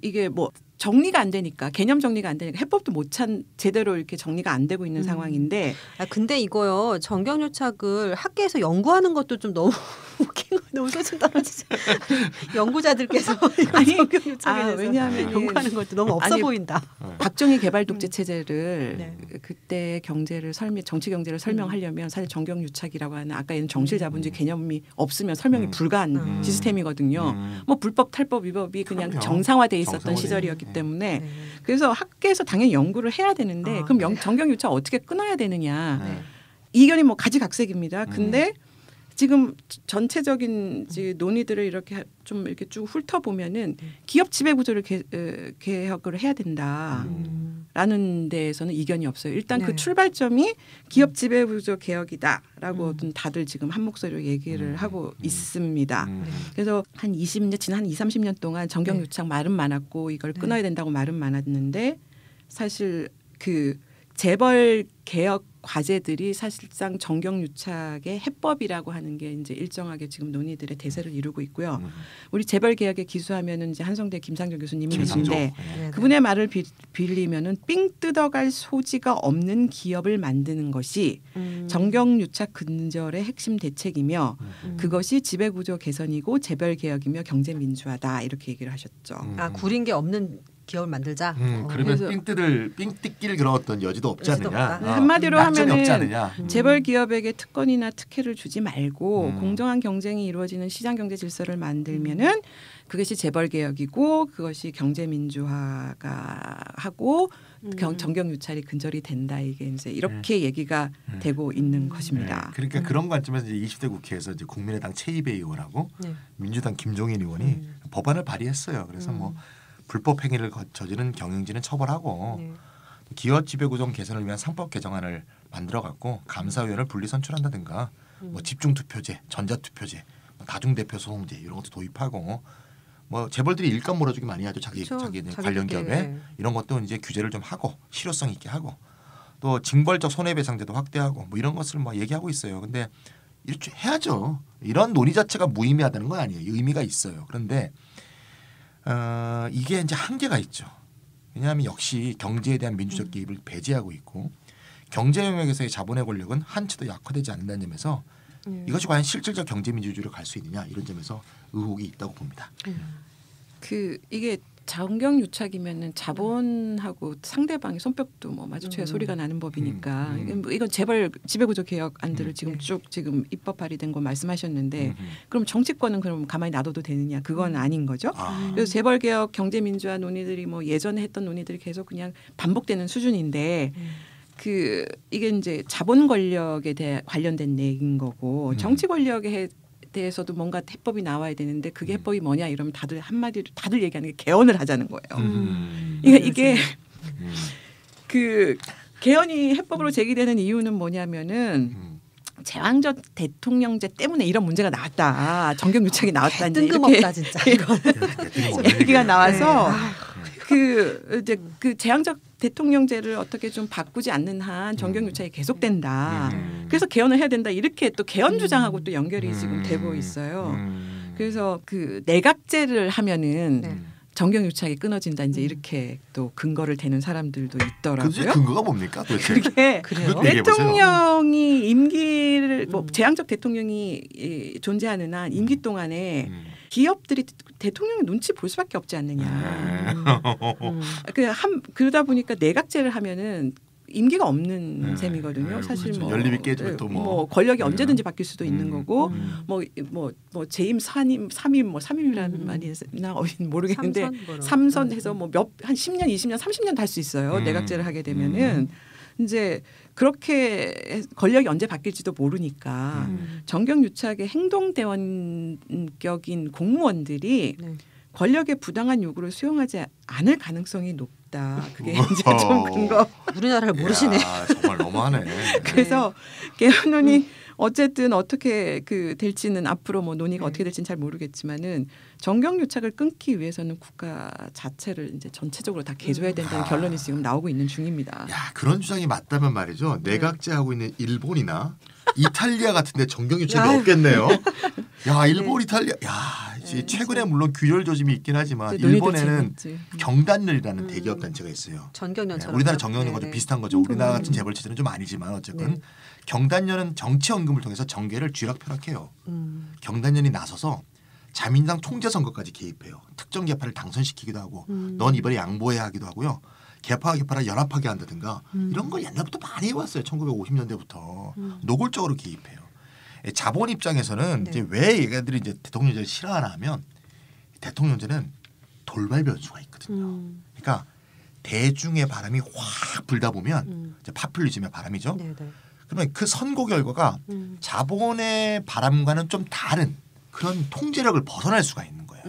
이게 뭐 정리가 안 되니까 개념 정리가 안 되니까 해법도 못 제대로 이렇게 정리가 안 되고 있는 상황인데. 근데 이거요 정경유착을 학계에서 연구하는 것도 좀 너무 웃긴 거 너무 소중 떨어지죠. 연구자들께서 정경유착에 대해서 왜냐하면 연구하는 것도 너무 없어 보인다. 박정희 개발 독재 체제를 그때 정치 경제를 설명하려면 사실 정경유착이라고 하는 아까 정실자본주의 개념이 없으면 설명이 불가한 시스템이거든요. 뭐 불법 탈법 위법이 그냥 정상화돼 있었던 시절이었기 때문에 그래서 학계에서 당연히 연구를 해야 되는데 그럼 정경유착 어떻게 끊어야 되느냐 이견이 뭐 가지각색입니다. 근데 지금 전체적인 논의들을 이렇게 좀 이렇게 쭉 훑어보면은 기업 지배 구조를 개혁을 해야 된다라는 데에서는 이견이 없어요. 일단 그 출발점이 기업 지배 구조 개혁이다라고 다들 지금 한 목소리로 얘기를 하고 있습니다. 그래서 지난 한 20-30년 동안 정경유착 말은 많았고 이걸 끊어야 된다고 말은 많았는데 사실 그 재벌 개혁 과제들이 사실상 정경유착의 해법이라고 하는 게 이제 일정하게 지금 논의들의 대세를 이루고 있고요. 우리 재벌 개혁에 기수하면은 이제 한성대 김상조 교수님이 계신데 그분의 말을 빌리면은 삥 뜯어갈 소지가 없는 기업을 만드는 것이 정경유착 근절의 핵심 대책이며 그것이 지배구조 개선이고 재벌 개혁이며 경제 민주화다 이렇게 얘기를 하셨죠. 구린 게 없는 기업을 만들자. 그러면 삥 뜯길 그런 어떤 여지도 없지 않느냐. 한마디로 하면은 재벌 기업에게 특권이나 특혜를 주지 말고 공정한 경쟁이 이루어지는 시장 경제 질서를 만들면은 그것이 재벌 개혁이고 그것이 경제 민주화가 하고 정경유착이 근절이 된다. 이게 이제 이렇게 얘기가 되고 있는 것입니다. 그러니까 그런 관점에서 이제 20대 국회에서 이제 국민의당 최이배 의원하고 민주당 김종인 의원이 법안을 발의했어요. 그래서 뭐 불법 행위를 저지른 경영진은 처벌하고 기업 지배 구조 개선을 위한 상법 개정안을 만들어갖고 감사위원을 분리 선출한다든가 뭐 집중 투표제, 전자 투표제, 다중 대표 소송제 이런 것도 도입하고 뭐 재벌들이 일감 몰아주기 많이 하죠. 자기 관련 기업에 이런 것도 이제 규제를 좀 하고 실효성 있게 하고 또 징벌적 손해배상제도 확대하고 뭐 이런 것을 뭐 얘기하고 있어요. 근데 이렇게 해야죠. 이런 논의 자체가 무의미하다는 건 아니에요. 의미가 있어요. 그런데 이게 이제 한계가 있죠. 왜냐하면 역시 경제에 대한 민주적 개입을 배제하고 있고 경제 영역에서의 자본의 권력은 한치도 약화되지 않는다는 점에서 이것이 과연 실질적 경제 민주주의로 갈 수 있느냐 이런 점에서 의혹이 있다고 봅니다. 이게 정경유착이면은 자본하고 상대방의 손뼉도 뭐 마주쳐야 소리가 나는 법이니까 이건 재벌 지배구조 개혁안들을 지금 입법 발의된 거 말씀하셨는데 그럼 정치권은 그럼 가만히 놔둬도 되느냐 그건 아닌 거죠. 그래서 재벌 개혁 경제 민주화 논의들이 뭐 예전에 했던 논의들이 계속 그냥 반복되는 수준인데 이게 이제 자본 권력에 대해 관련된 얘기인 거고 정치 권력에 대해서도 뭔가 해법이 나와야 되는데 그게 해법이 뭐냐 이러면 다들 한마디로 다들 얘기하는 게 개헌을 하자는 거예요. 그러니까 이게 개헌이 해법으로 제기되는 이유는 뭐냐면은 제왕적 대통령제 때문에 이런 문제가 나왔다. 정경유착이 나왔다. 뜬금없다 진짜. 얘기가 나와서 이제 제왕적 대통령제를 어떻게 좀 바꾸지 않는 한 정경유착이 계속된다. 그래서 개헌을 해야 된다. 이렇게 또 개헌 주장하고 또 연결이 지금 되고 있어요. 그래서 내각제를 하면은 정경유착이 끊어진다. 이제 이렇게 또 근거를 대는 사람들도 있더라고요. 그 근거가 뭡니까? 도대체? 그게 대통령이 임기를 제왕적 대통령이 존재하는 한 임기 동안에 기업들이 대통령의 눈치 볼 수밖에 없지 않느냐. 그러다 보니까 내각제를 하면은 임기가 없는 셈이거든요. 사실 그렇죠. 연립이 깨지면 또 뭐 권력이 언제든지 바뀔 수도 있는 거고 뭐 재임 3임이라는 말이나 모르겠는데 삼선 해서 뭐 한 10년, 20년, 30년 달 수 있어요. 내각제를 하게 되면은 이제 그렇게 권력이 언제 바뀔지도 모르니까 정경유착의 행동대원격인 공무원들이 권력의 부당한 요구를 수용하지 않을 가능성이 높다. 그게 이제 좀 근거. 우리나라를 모르시네. 야, 정말 너무하네. 그래서 개헌론이 어쨌든 어떻게 될지는 앞으로 뭐 논의가 어떻게 될지는 잘 모르겠지만은 정경유착을 끊기 위해서는 국가 자체를 이제 전체적으로 다 개조해야 된다는 결론이 지금 나오고 있는 중입니다. 야, 그런 주장이 맞다면 말이죠. 내각제하고 있는 일본이나 이탈리아 같은데 정경유착이 없겠네요. 야, 일본, 이탈리아. 야, 최근에 물론 균열 조짐이 있긴 하지만 일본에는 경단련이라는 대기업 단체가 있어요. 전경련처럼. 우리나라 정경련과 좀 비슷한 거죠. 우리나라 같은 재벌 체제는 좀 아니지만 어쨌든 경단련은 정치연금을 통해서 정계를 쥐락펴락해요. 경단련이 나서서 자민당 총재 선거까지 개입해요. 특정 계파를 당선시키기도 하고 넌 이번에 양보해야 하기도 하고요. 계파와 계파를 연합하게 한다든가 이런 걸 옛날부터 많이 해왔어요. 1950년대부터 노골적으로 개입해요. 자본 입장에서는 이제 왜 얘네들이 이제 대통령제를 싫어하나 하면 대통령제는 돌발 변수가 있거든요. 그러니까 대중의 바람이 확 불다 보면 이제 파퓰리즘의 바람이죠. 그러면 그 선거 결과가 자본의 바람과는 좀 다른 그런 통제력을 벗어날 수가 있는 거예요.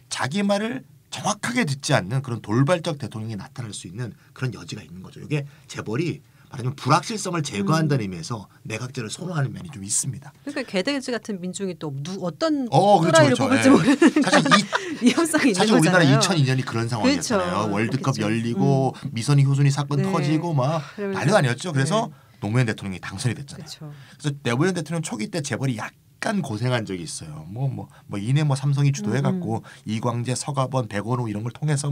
자기 말을 정확하게 듣지 않는 그런 돌발적 대통령이 나타날 수 있는 그런 여지가 있는 거죠. 이게 재벌이 말하자면 불확실성을 제거한다는 의미에서 내각제를 선호하는 면이 좀 있습니다. 그러니까 개돼지 같은 민중이 또 어떤 그렇죠, 또라이를 뽑을지 모르는 사실 위험성이 있는 사실 거잖아요. 우리나라 2002년이 그런 상황이었잖아요. 그렇죠. 월드컵 열리고 미선이 효순이 사건 터지고 막 난리도 아니었죠. 그래서 노무현 대통령이 당선이 됐잖아요. 그렇죠. 그래서 노무현 대통령 초기 때 재벌이 약간 고생한 적이 있어요. 이내 삼성이 주도해갖고 이광재, 서가번, 백원우 이런 걸 통해서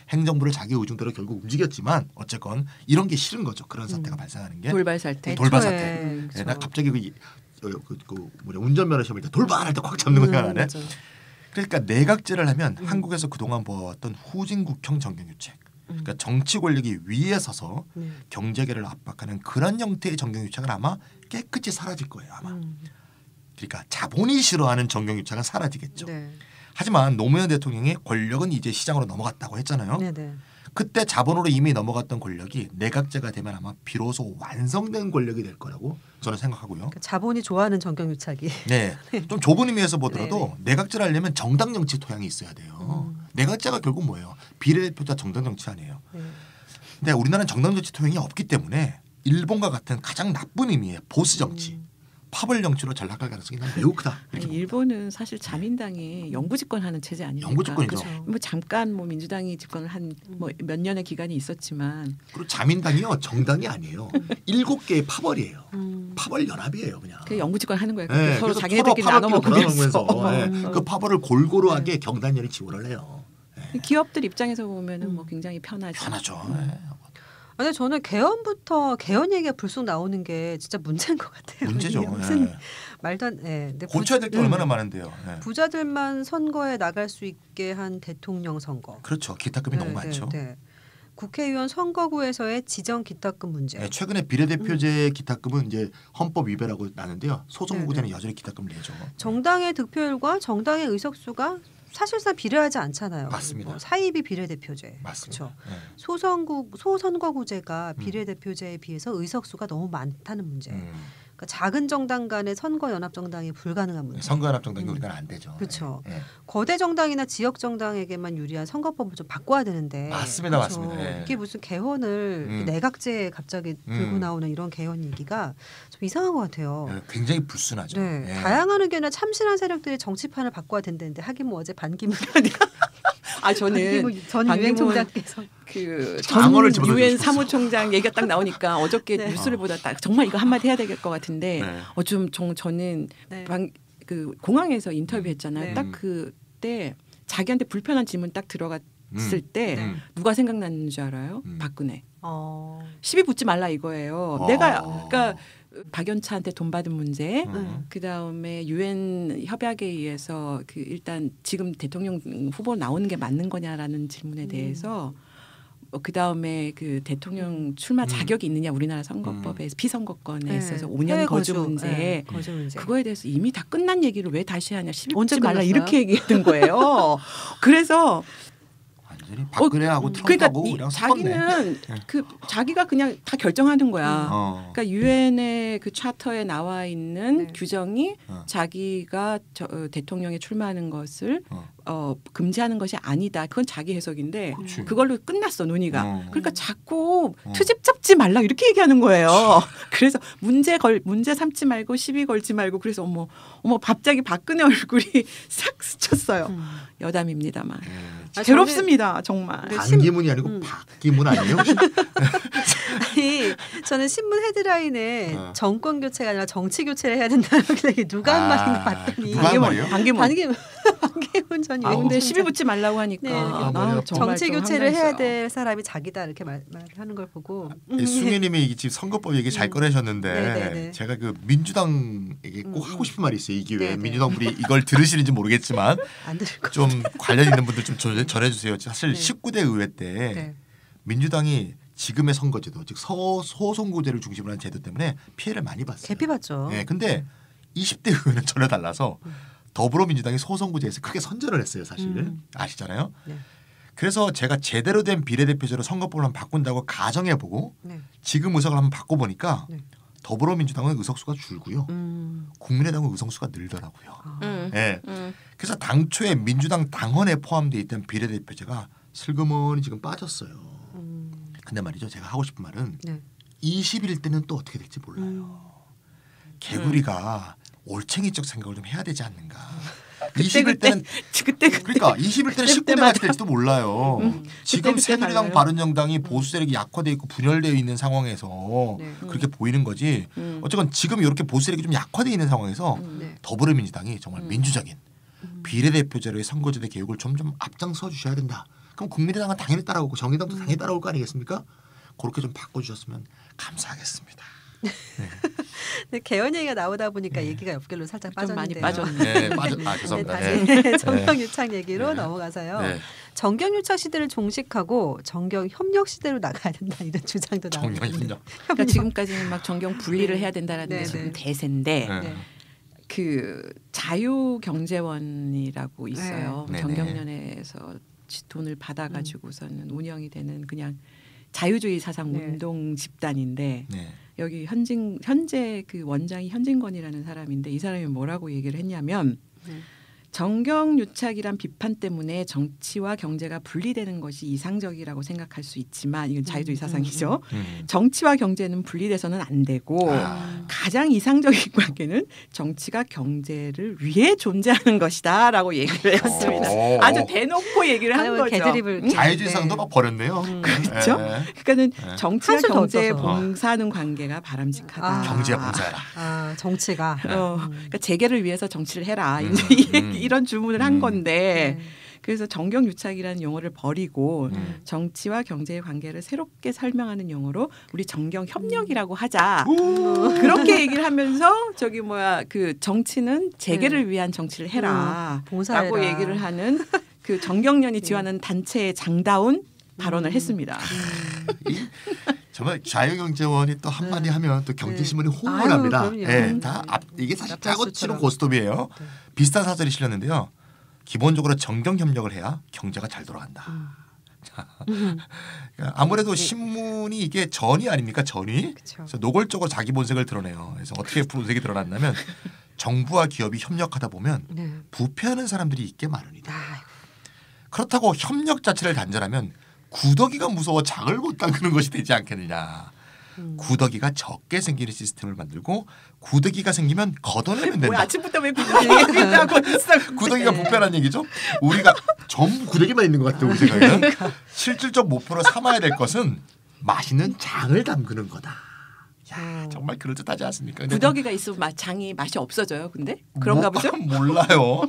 행정부를 자기 의중대로 결국 움직였지만 어쨌건 이런 게 싫은 거죠. 그런 사태가 발생하는 게 돌발 사태. 돌발 사태. 그렇죠. 나 갑자기 운전면허 시험을 때 돌발할 때 꽉 잡는 거 생각하네. 그러니까 내각제를 하면 한국에서 그동안 보았던 후진국형 정경유착. 그러니까 정치 권력이 위에 서서 경제계를 압박하는 그런 형태의 정경유착은 아마 깨끗이 사라질 거예요. 아마. 그러니까 자본이 싫어하는 정경유착은 사라지겠죠. 네. 하지만 노무현 대통령이 권력은 이제 시장으로 넘어갔다고 했잖아요. 네네. 그때 자본으로 이미 넘어갔던 권력이 내각제가 되면 아마 비로소 완성된 권력이 될 거라고 저는 생각하고요. 그러니까 자본이 좋아하는 정경유착이. 네, 좀 좁은 의미에서 보더라도 내각제를 하려면 정당 정치 토양이 있어야 돼요. 내각제가 결국 뭐예요? 비례대표자 정당 정치 아니에요. 근데 우리나라는 정당 정치 토양이 없기 때문에 일본과 같은 가장 나쁜 의미의 보수 정치. 파벌 정치로 전락할 가능성이 매우 크다. 일본은 사실 자민당이 영구 집권하는 체제 아닙니까? 영구 집권이죠. 그렇죠. 잠깐 민주당이 집권을 한 몇 년의 기간이 있었지만 그리고 자민당이요 정당이 아니에요. 7개의 파벌이에요. 파벌 연합이에요, 그냥. 그 영구 집권하는 거예요. 네, 서로 자기네들끼리 나눠 먹으면서 그 파벌을 골고루하게 경단련이 지원을 해요. 네. 기업들 입장에서 보면은 굉장히 편하죠. 편하죠. 근데 저는 개헌 얘기가 불쑥 나오는 게 진짜 문제인 것 같아요. 문제죠. 무슨 말도 안. 고쳐야 될 게 얼마나 많은데요. 부자들만 선거에 나갈 수 있게 한 대통령 선거. 그렇죠. 기타금이 너무 많죠. 국회의원 선거구에서의 지정 기타금 문제. 최근에 비례대표제 기타금은 이제 헌법 위배라고 나는데요. 소선거구제는 여전히 기타금을 내죠. 정당의 득표율과 정당의 의석수가 사실상 비례하지 않잖아요. 맞습니다. 사이비 비례대표제. 맞습니다. 그렇죠. 소선거구제가 비례대표제에 비해서 의석수가 너무 많다는 문제. 그러니까 작은 정당 간의 선거 연합 정당이 불가능한 문제. 선거 연합 정당이 우리나라 안 되죠. 그렇죠. 거대 정당이나 지역 정당에게만 유리한 선거법을 좀 바꿔야 되는데. 맞습니다, 그렇죠. 맞습니다. 이게 무슨 개헌을 내각제에 갑자기 들고 나오는 이런 개헌 얘기가 좀 이상한 것 같아요. 굉장히 불순하죠. 다양한 의견이나 참신한 세력들이 정치판을 바꿔야 된다는데 하긴 어제 반기문 저는 전 유엔 총장께서 전 유엔 사무총장 얘기가 딱 나오니까 어저께 뉴스를 보다 딱 정말 이거 한마디 해야 될 것 같은데 저는 그 공항에서 인터뷰했잖아요. 딱 그때 자기한테 불편한 질문 딱 들어갔을 때 누가 생각났는 줄 알아요? 박근혜. 시비 붙지 말라 이거예요. 그러니까 박연차한테 돈 받은 문제, 그 다음에 유엔 협약에 의해서 일단 지금 대통령 후보 나오는 게 맞는 거냐라는 질문에 대해서 그 다음에 그 대통령 출마 자격이 있느냐 우리나라 선거법에서 피선거권에 있어서 5년 거주 문제, 그거에 대해서 이미 다 끝난 얘기를 왜 다시 하냐 시비 붙지 말라 이렇게 얘기했던 거예요. 그래서 박근혜하고 트럼프하고 그러니까 자기는 자기가 그냥 다 결정하는 거야. 그러니까 유엔의 그 차터에 나와 있는 규정이 자기가 대통령에 출마하는 것을 금지하는 것이 아니다. 그건 자기 해석인데 그걸로 끝났어 논의가. 그러니까 자꾸 트집 잡지 말라 이렇게 얘기하는 거예요. 그래서 문제 삼지 말고 시비 걸지 말고 그래서 어머 갑자기 박근혜 얼굴이 싹 스쳤어요. 여담입니다만. 괴롭습니다 정말. 반기문이 아니고 박기문 아니에요? 아니 저는 신문 헤드라인에 정권 교체가 아니라 정치 교체를 해야 된다는 게 누가 한 말인가 봤더니 누가 한 말이요? 반기문 전 유엔 근데 시비 붙지 말라고 하니까 정치 교체를 해야 될 사람이 자기다 이렇게 말하는 걸 보고 숭혜님이 지금 선거법 얘기 잘 꺼내셨는데 제가 그 민주당에게 꼭 하고 싶은 말이 있어요. 이 기회에 민주당 분이 이걸 들으시는지 모르겠지만 좀 관련 있는 분들 좀 전해주세요. 사실 19대 의회 때 민주당이 지금의 선거제도 즉 소선거제를 중심으로 한 제도 때문에 피해를 많이 봤어요. 개피봤죠. 근데 20대 의회는 전혀 달라서 더불어민주당이 소선거제에서 크게 선전을 했어요. 사실 아시잖아요. 그래서 제가 제대로 된 비례대표제로 선거법을 한번 바꾼다고 가정해보고 지금 의석을 한번 바꿔보니까 더불어민주당은 의석수가 줄고요. 국민의당은 의석수가 늘더라고요. 그래서 당초에 민주당 당헌에 포함되어 있던 비례대표제가 슬그머니 지금 빠졌어요. 근데 말이죠. 제가 하고 싶은 말은 20일 때는 또 어떻게 될지 몰라요. 개구리가 올챙이적 생각을 좀 해야 되지 않는가. 20일 때는 그러니까 20일 때는 19대가 될지도 몰라요. 지금 새누리당 바른정당이 보수 세력이 약화되어 있고 분열되어 있는 상황에서 그렇게 보이는 거지. 어쨌건 지금 이렇게 보수 세력이 좀 약화되어 있는 상황에서 더불어민주당이 정말 민주적인 비례대표제로의 선거제도 개혁을 좀 앞장서 주셔야 된다. 그럼 국민의당은 당연히 따라오고 정의당도 당연히 따라올 거 아니겠습니까? 그렇게 좀 바꿔주셨으면 감사하겠습니다. 네, 개헌 얘기가 나오다 보니까 얘기가 옆길로 살짝 빠졌는데요. 많이 빠졌네. 죄송합니다. 다시 정경유착 얘기로 넘어가서요. 정경유착 시대를 종식하고 정경협력 시대로 나가야 된다 이런 주장도 나오는데. 정경협력. 그러니까 지금까지는 막 정경 분리를 해야 된다는 게 지금 대세인데 그 자유경제원이라고 있어요. 정경련에서 돈을 받아가지고서는 운영이 되는 그냥 자유주의 사상 운동 집단인데 여기 현재 그 원장이 현진건이라는 사람인데 이 사람이 뭐라고 얘기를 했냐면 정경유착이란 비판 때문에 정치와 경제가 분리되는 것이 이상적이라고 생각할 수 있지만 이건 자유주의 사상이죠. 정치와 경제는 분리돼서는 안 되고 가장 이상적인 관계는 정치가 경제를 위해 존재하는 것이다라고 얘기를 했습니다. 아주 대놓고 얘기를 한 거죠. 자유주의 사상도 막 버렸네요. 그렇죠. 그러니까는 정치와 경제에 봉사하는 관계가 바람직하다. 경제에 봉사해라. 정치가. 그러니까 재계를 위해서 정치를 해라. 이런 주문을 한 건데 그래서 정경유착이라는 용어를 버리고 정치와 경제의 관계를 새롭게 설명하는 용어로 우리 정경협력이라고 하자. 그렇게 얘기를 하면서 저기 그 정치는 재계를 위한 정치를 해라라고 얘기를 하는 그 정경련이 지원하는 단체의 장다운 발언을 했습니다. 정말 자유경제원이 또 한마디 하면 또 경제신문이 호응을 합니다. 이게 사실 짜고 치는 고스톱이에요. 비슷한 사설이 실렸는데요. 기본적으로 정경협력을 해야 경제가 잘 돌아간다. 아무래도 신문이 이게 전이 아닙니까? 전이. 그래서 노골적으로 자기 본색을 드러내요. 그래서 어떻게 본색이 드러났냐면 정부와 기업이 협력하다 보면 부패하는 사람들이 있게 마련이다. 그렇다고 협력 자체를 단절하면 구더기가 무서워 장을 못 담그는 것이 되지 않겠느냐. 구더기가 적게 생기는 시스템을 만들고 구더기가 생기면 걷어내면 된다. 아침부터 왜 구더기가 구더기가 부패라는 얘기죠. 우리가 전부 구더기만 있는 것 같아요. 우리 생각에는. 실질적 목표로 삼아야 될 것은 맛있는 장을 담그는 거다. 야, 정말 그럴듯하지 않습니까? 구더기가 있으면 장이 맛이 없어져요. 근데 그런가 보죠? 몰라요.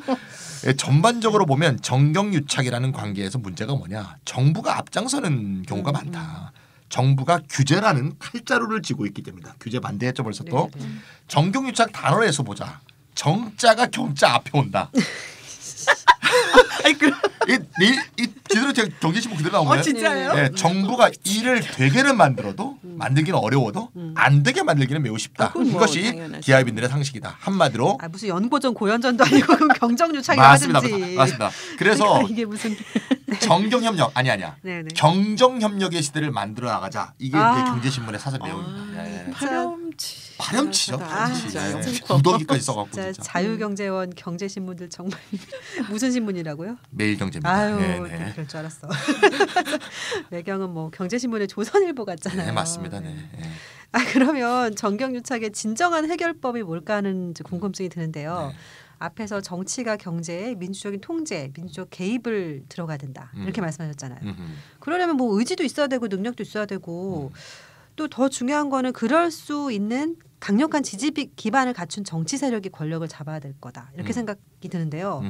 전반적으로 보면 정경유착이라는 관계에서 문제가 뭐냐. 정부가 앞장서는 경우가 많다. 정부가 규제라는 칼자루를 쥐고 있기 때문이다. 규제 반대했죠 벌써 또. 정경유착 단어에서 보자. 정자가 경자 앞에 온다. 이 제대로 제가 경제신문 그대로 나온 거예요. 진짜요? 네, 정부가 일을 되게는 만들어도 만들기는 어려워도 안 되게 만들기는 매우 쉽다. 이것이 기업인들의 상식이다. 한마디로 무슨 연고전 고연전도 아니고 경정유착이라든지. 맞습니다. 그래서 이게 무슨 정경협력 아니야. 경정협력의 시대를 만들어 나가자. 이게 이제 경제신문의 사설 내용입니다. 파렴치죠. 구더기까지 써갖고 진짜. 자유경제원 경제신문들 정말 무슨 신문이라고요? 매일경제입니다. 아유, 그럴 줄 알았어. 매경은 뭐 경제신문의 조선일보 같잖아요. 네, 맞습니다. 그러면 정경유착의 진정한 해결법이 뭘까 하는 궁금증이 드는데요. 앞에서 정치가 경제에 민주적인 통제, 민주적 개입을 들어가야 된다. 이렇게 말씀하셨잖아요. 그러려면 뭐 의지도 있어야 되고 능력도 있어야 되고 또 더 중요한 거는 그럴 수 있는 강력한 지지 기반을 갖춘 정치 세력이 권력을 잡아야 될 거다. 이렇게 생각이 드는데요.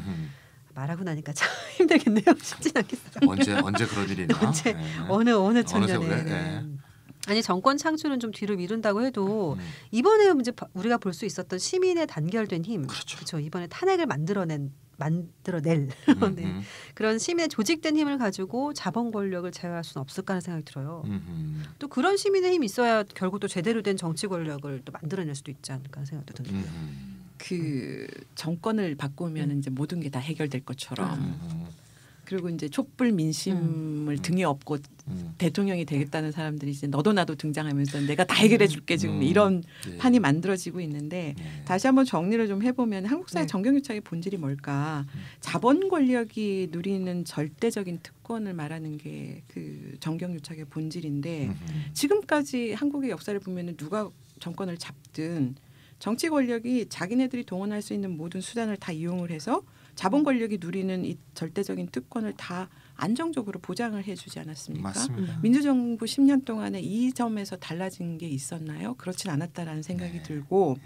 말하고 나니까 참 힘들겠네요. 쉽진 않겠어요. 언제 그런 일이 있나? 어느 청년에. 아니 정권 창출은 좀 뒤로 미룬다고 해도 이번에 이제 우리가 볼 수 있었던 시민의 단결된 힘, 그렇죠. 이번에 탄핵을 만들어낼 그런 시민의 조직된 힘을 가지고 자본 권력을 제어할 수는 없을까 하는 생각이 들어요. 또 그런 시민의 힘이 있어야 결국 또 제대로 된 정치 권력을 또 만들어낼 수도 있지 않을까 하는 생각도 드는데요. 그 정권을 바꾸면 이제 모든 게 다 해결될 것처럼 그리고 이제 촛불 민심을 등에 업고 대통령이 되겠다는 사람들이 이제 너도 나도 등장하면서 내가 다 해결해 줄게 지금 이런 판이 만들어지고 있는데 다시 한번 정리를 좀 해보면 한국 사회 정경유착의 본질이 뭘까? 자본 권력이 누리는 절대적인 특권을 말하는 게 그 정경유착의 본질인데 지금까지 한국의 역사를 보면은 누가 정권을 잡든 정치 권력이 자기네들이 동원할 수 있는 모든 수단을 다 이용을 해서 자본 권력이 누리는 이 절대적인 특권을 다 안정적으로 보장을 해주지 않았습니까? 맞습니다. 민주정부 10년 동안에 이 점에서 달라진 게 있었나요? 그렇진 않았다라는 생각이 들고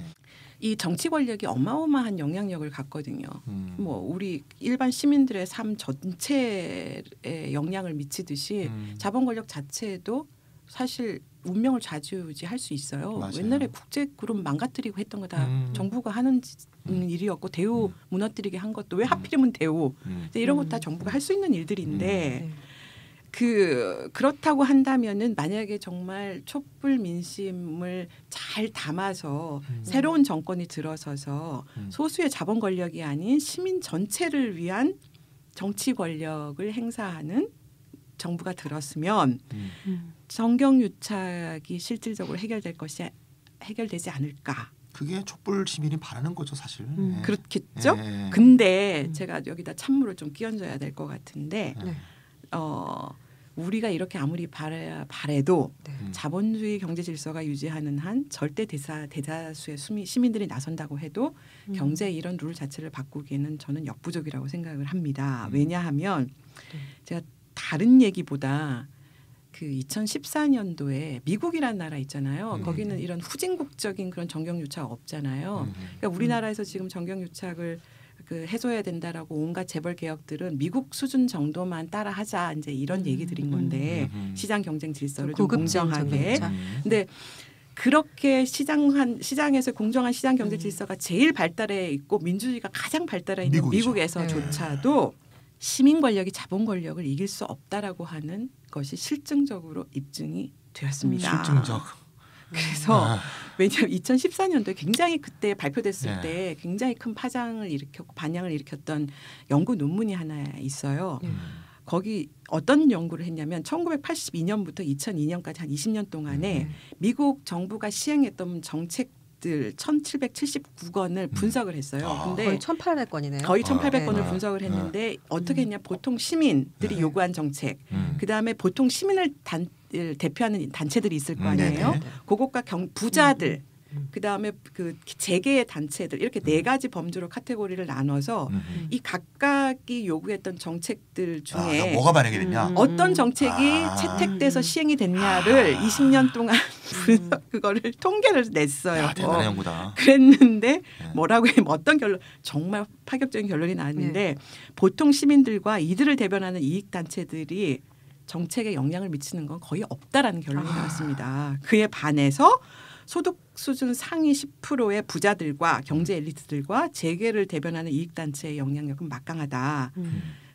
이 정치 권력이 어마어마한 영향력을 갖거든요. 뭐 우리 일반 시민들의 삶 전체에 영향을 미치듯이 자본 권력 자체에도 사실 운명을 좌지우지할 수 있어요. 맞아요. 옛날에 국제그룹 망가뜨리고 했던 거 다 정부가 하는 일이었고 대우 무너뜨리게 한 것도 왜 하필이면 대우 이런 것 다 정부가 할 수 있는 일들인데 그렇다고 한다면은 만약에 정말 촛불 민심을 잘 담아서 새로운 정권이 들어서서 소수의 자본 권력이 아닌 시민 전체를 위한 정치 권력을 행사하는 정부가 들었으면 정경유착이 실질적으로 해결되지 않을까. 그게 촛불 시민이 바라는 거죠, 사실. 그렇겠죠. 근데 제가 여기다 찬물을 좀 끼얹어야 될 것 같은데 우리가 이렇게 아무리 바래도 자본주의 경제 질서가 유지하는 한 절대 대다수의 시민들이 나선다고 해도 경제 이런 룰 자체를 바꾸기에는 저는 역부족이라고 생각을 합니다. 왜냐하면 제가 다른 얘기보다 그 2014년도에 미국이라는 나라 있잖아요. 거기는 이런 후진국적인 그런 정경유착 없잖아요. 그러니까 우리나라에서 지금 정경유착을 그 해소해야 된다라고 온갖 재벌 개혁들은 미국 수준 정도만 따라하자 이제 이런 얘기들인 건데 시장 경쟁 질서를 좀 공정하게. 근데 그렇게 시장에서 공정한 시장 경제 질서가 제일 발달해 있고 민주주의가 가장 발달해 있는 미국에서조차도 시민 권력이 자본 권력을 이길 수 없다라고 하는 것이 실증적으로 입증이 되었습니다. 실증적. 그래서 왜냐하면 2014년도에 굉장히 그때 발표됐을 때 굉장히 큰 파장을 일으켰고 반향을 일으켰던 연구 논문이 하나 있어요. 거기 어떤 연구를 했냐면 1982년부터 2002년까지 한 20년 동안에 미국 정부가 시행했던 정책들 1779건을 분석을 했어요. 근데 거의 1800건이네요. 거의 1800건을 분석을 했는데 어떻게 했냐. 보통 시민들이 요구한 정책 그다음에 보통 시민을 대표하는 단체들이 있을 거 아니에요. 그것과 부자들 그다음에 그 재계의 단체들 이렇게 네 가지 범주로 카테고리를 나눠서 이 각각이 요구했던 정책들 중에 뭐가 반영이 됐냐? 어떤 정책이 채택돼서 시행이 됐냐를 20년 동안 그거를 통계를 냈어요. 대단한 연구다. 그랬는데 뭐라고 해 어떤 결론 정말 파격적인 결론이 나왔는데 보통 시민들과 이들을 대변하는 이익 단체들이 정책에 영향을 미치는 건 거의 없다라는 결론이 나왔습니다. 그에 반해서 소득 수준 상위 10%의 부자들과 경제 엘리트들과 재계를 대변하는 이익단체의 영향력은 막강하다.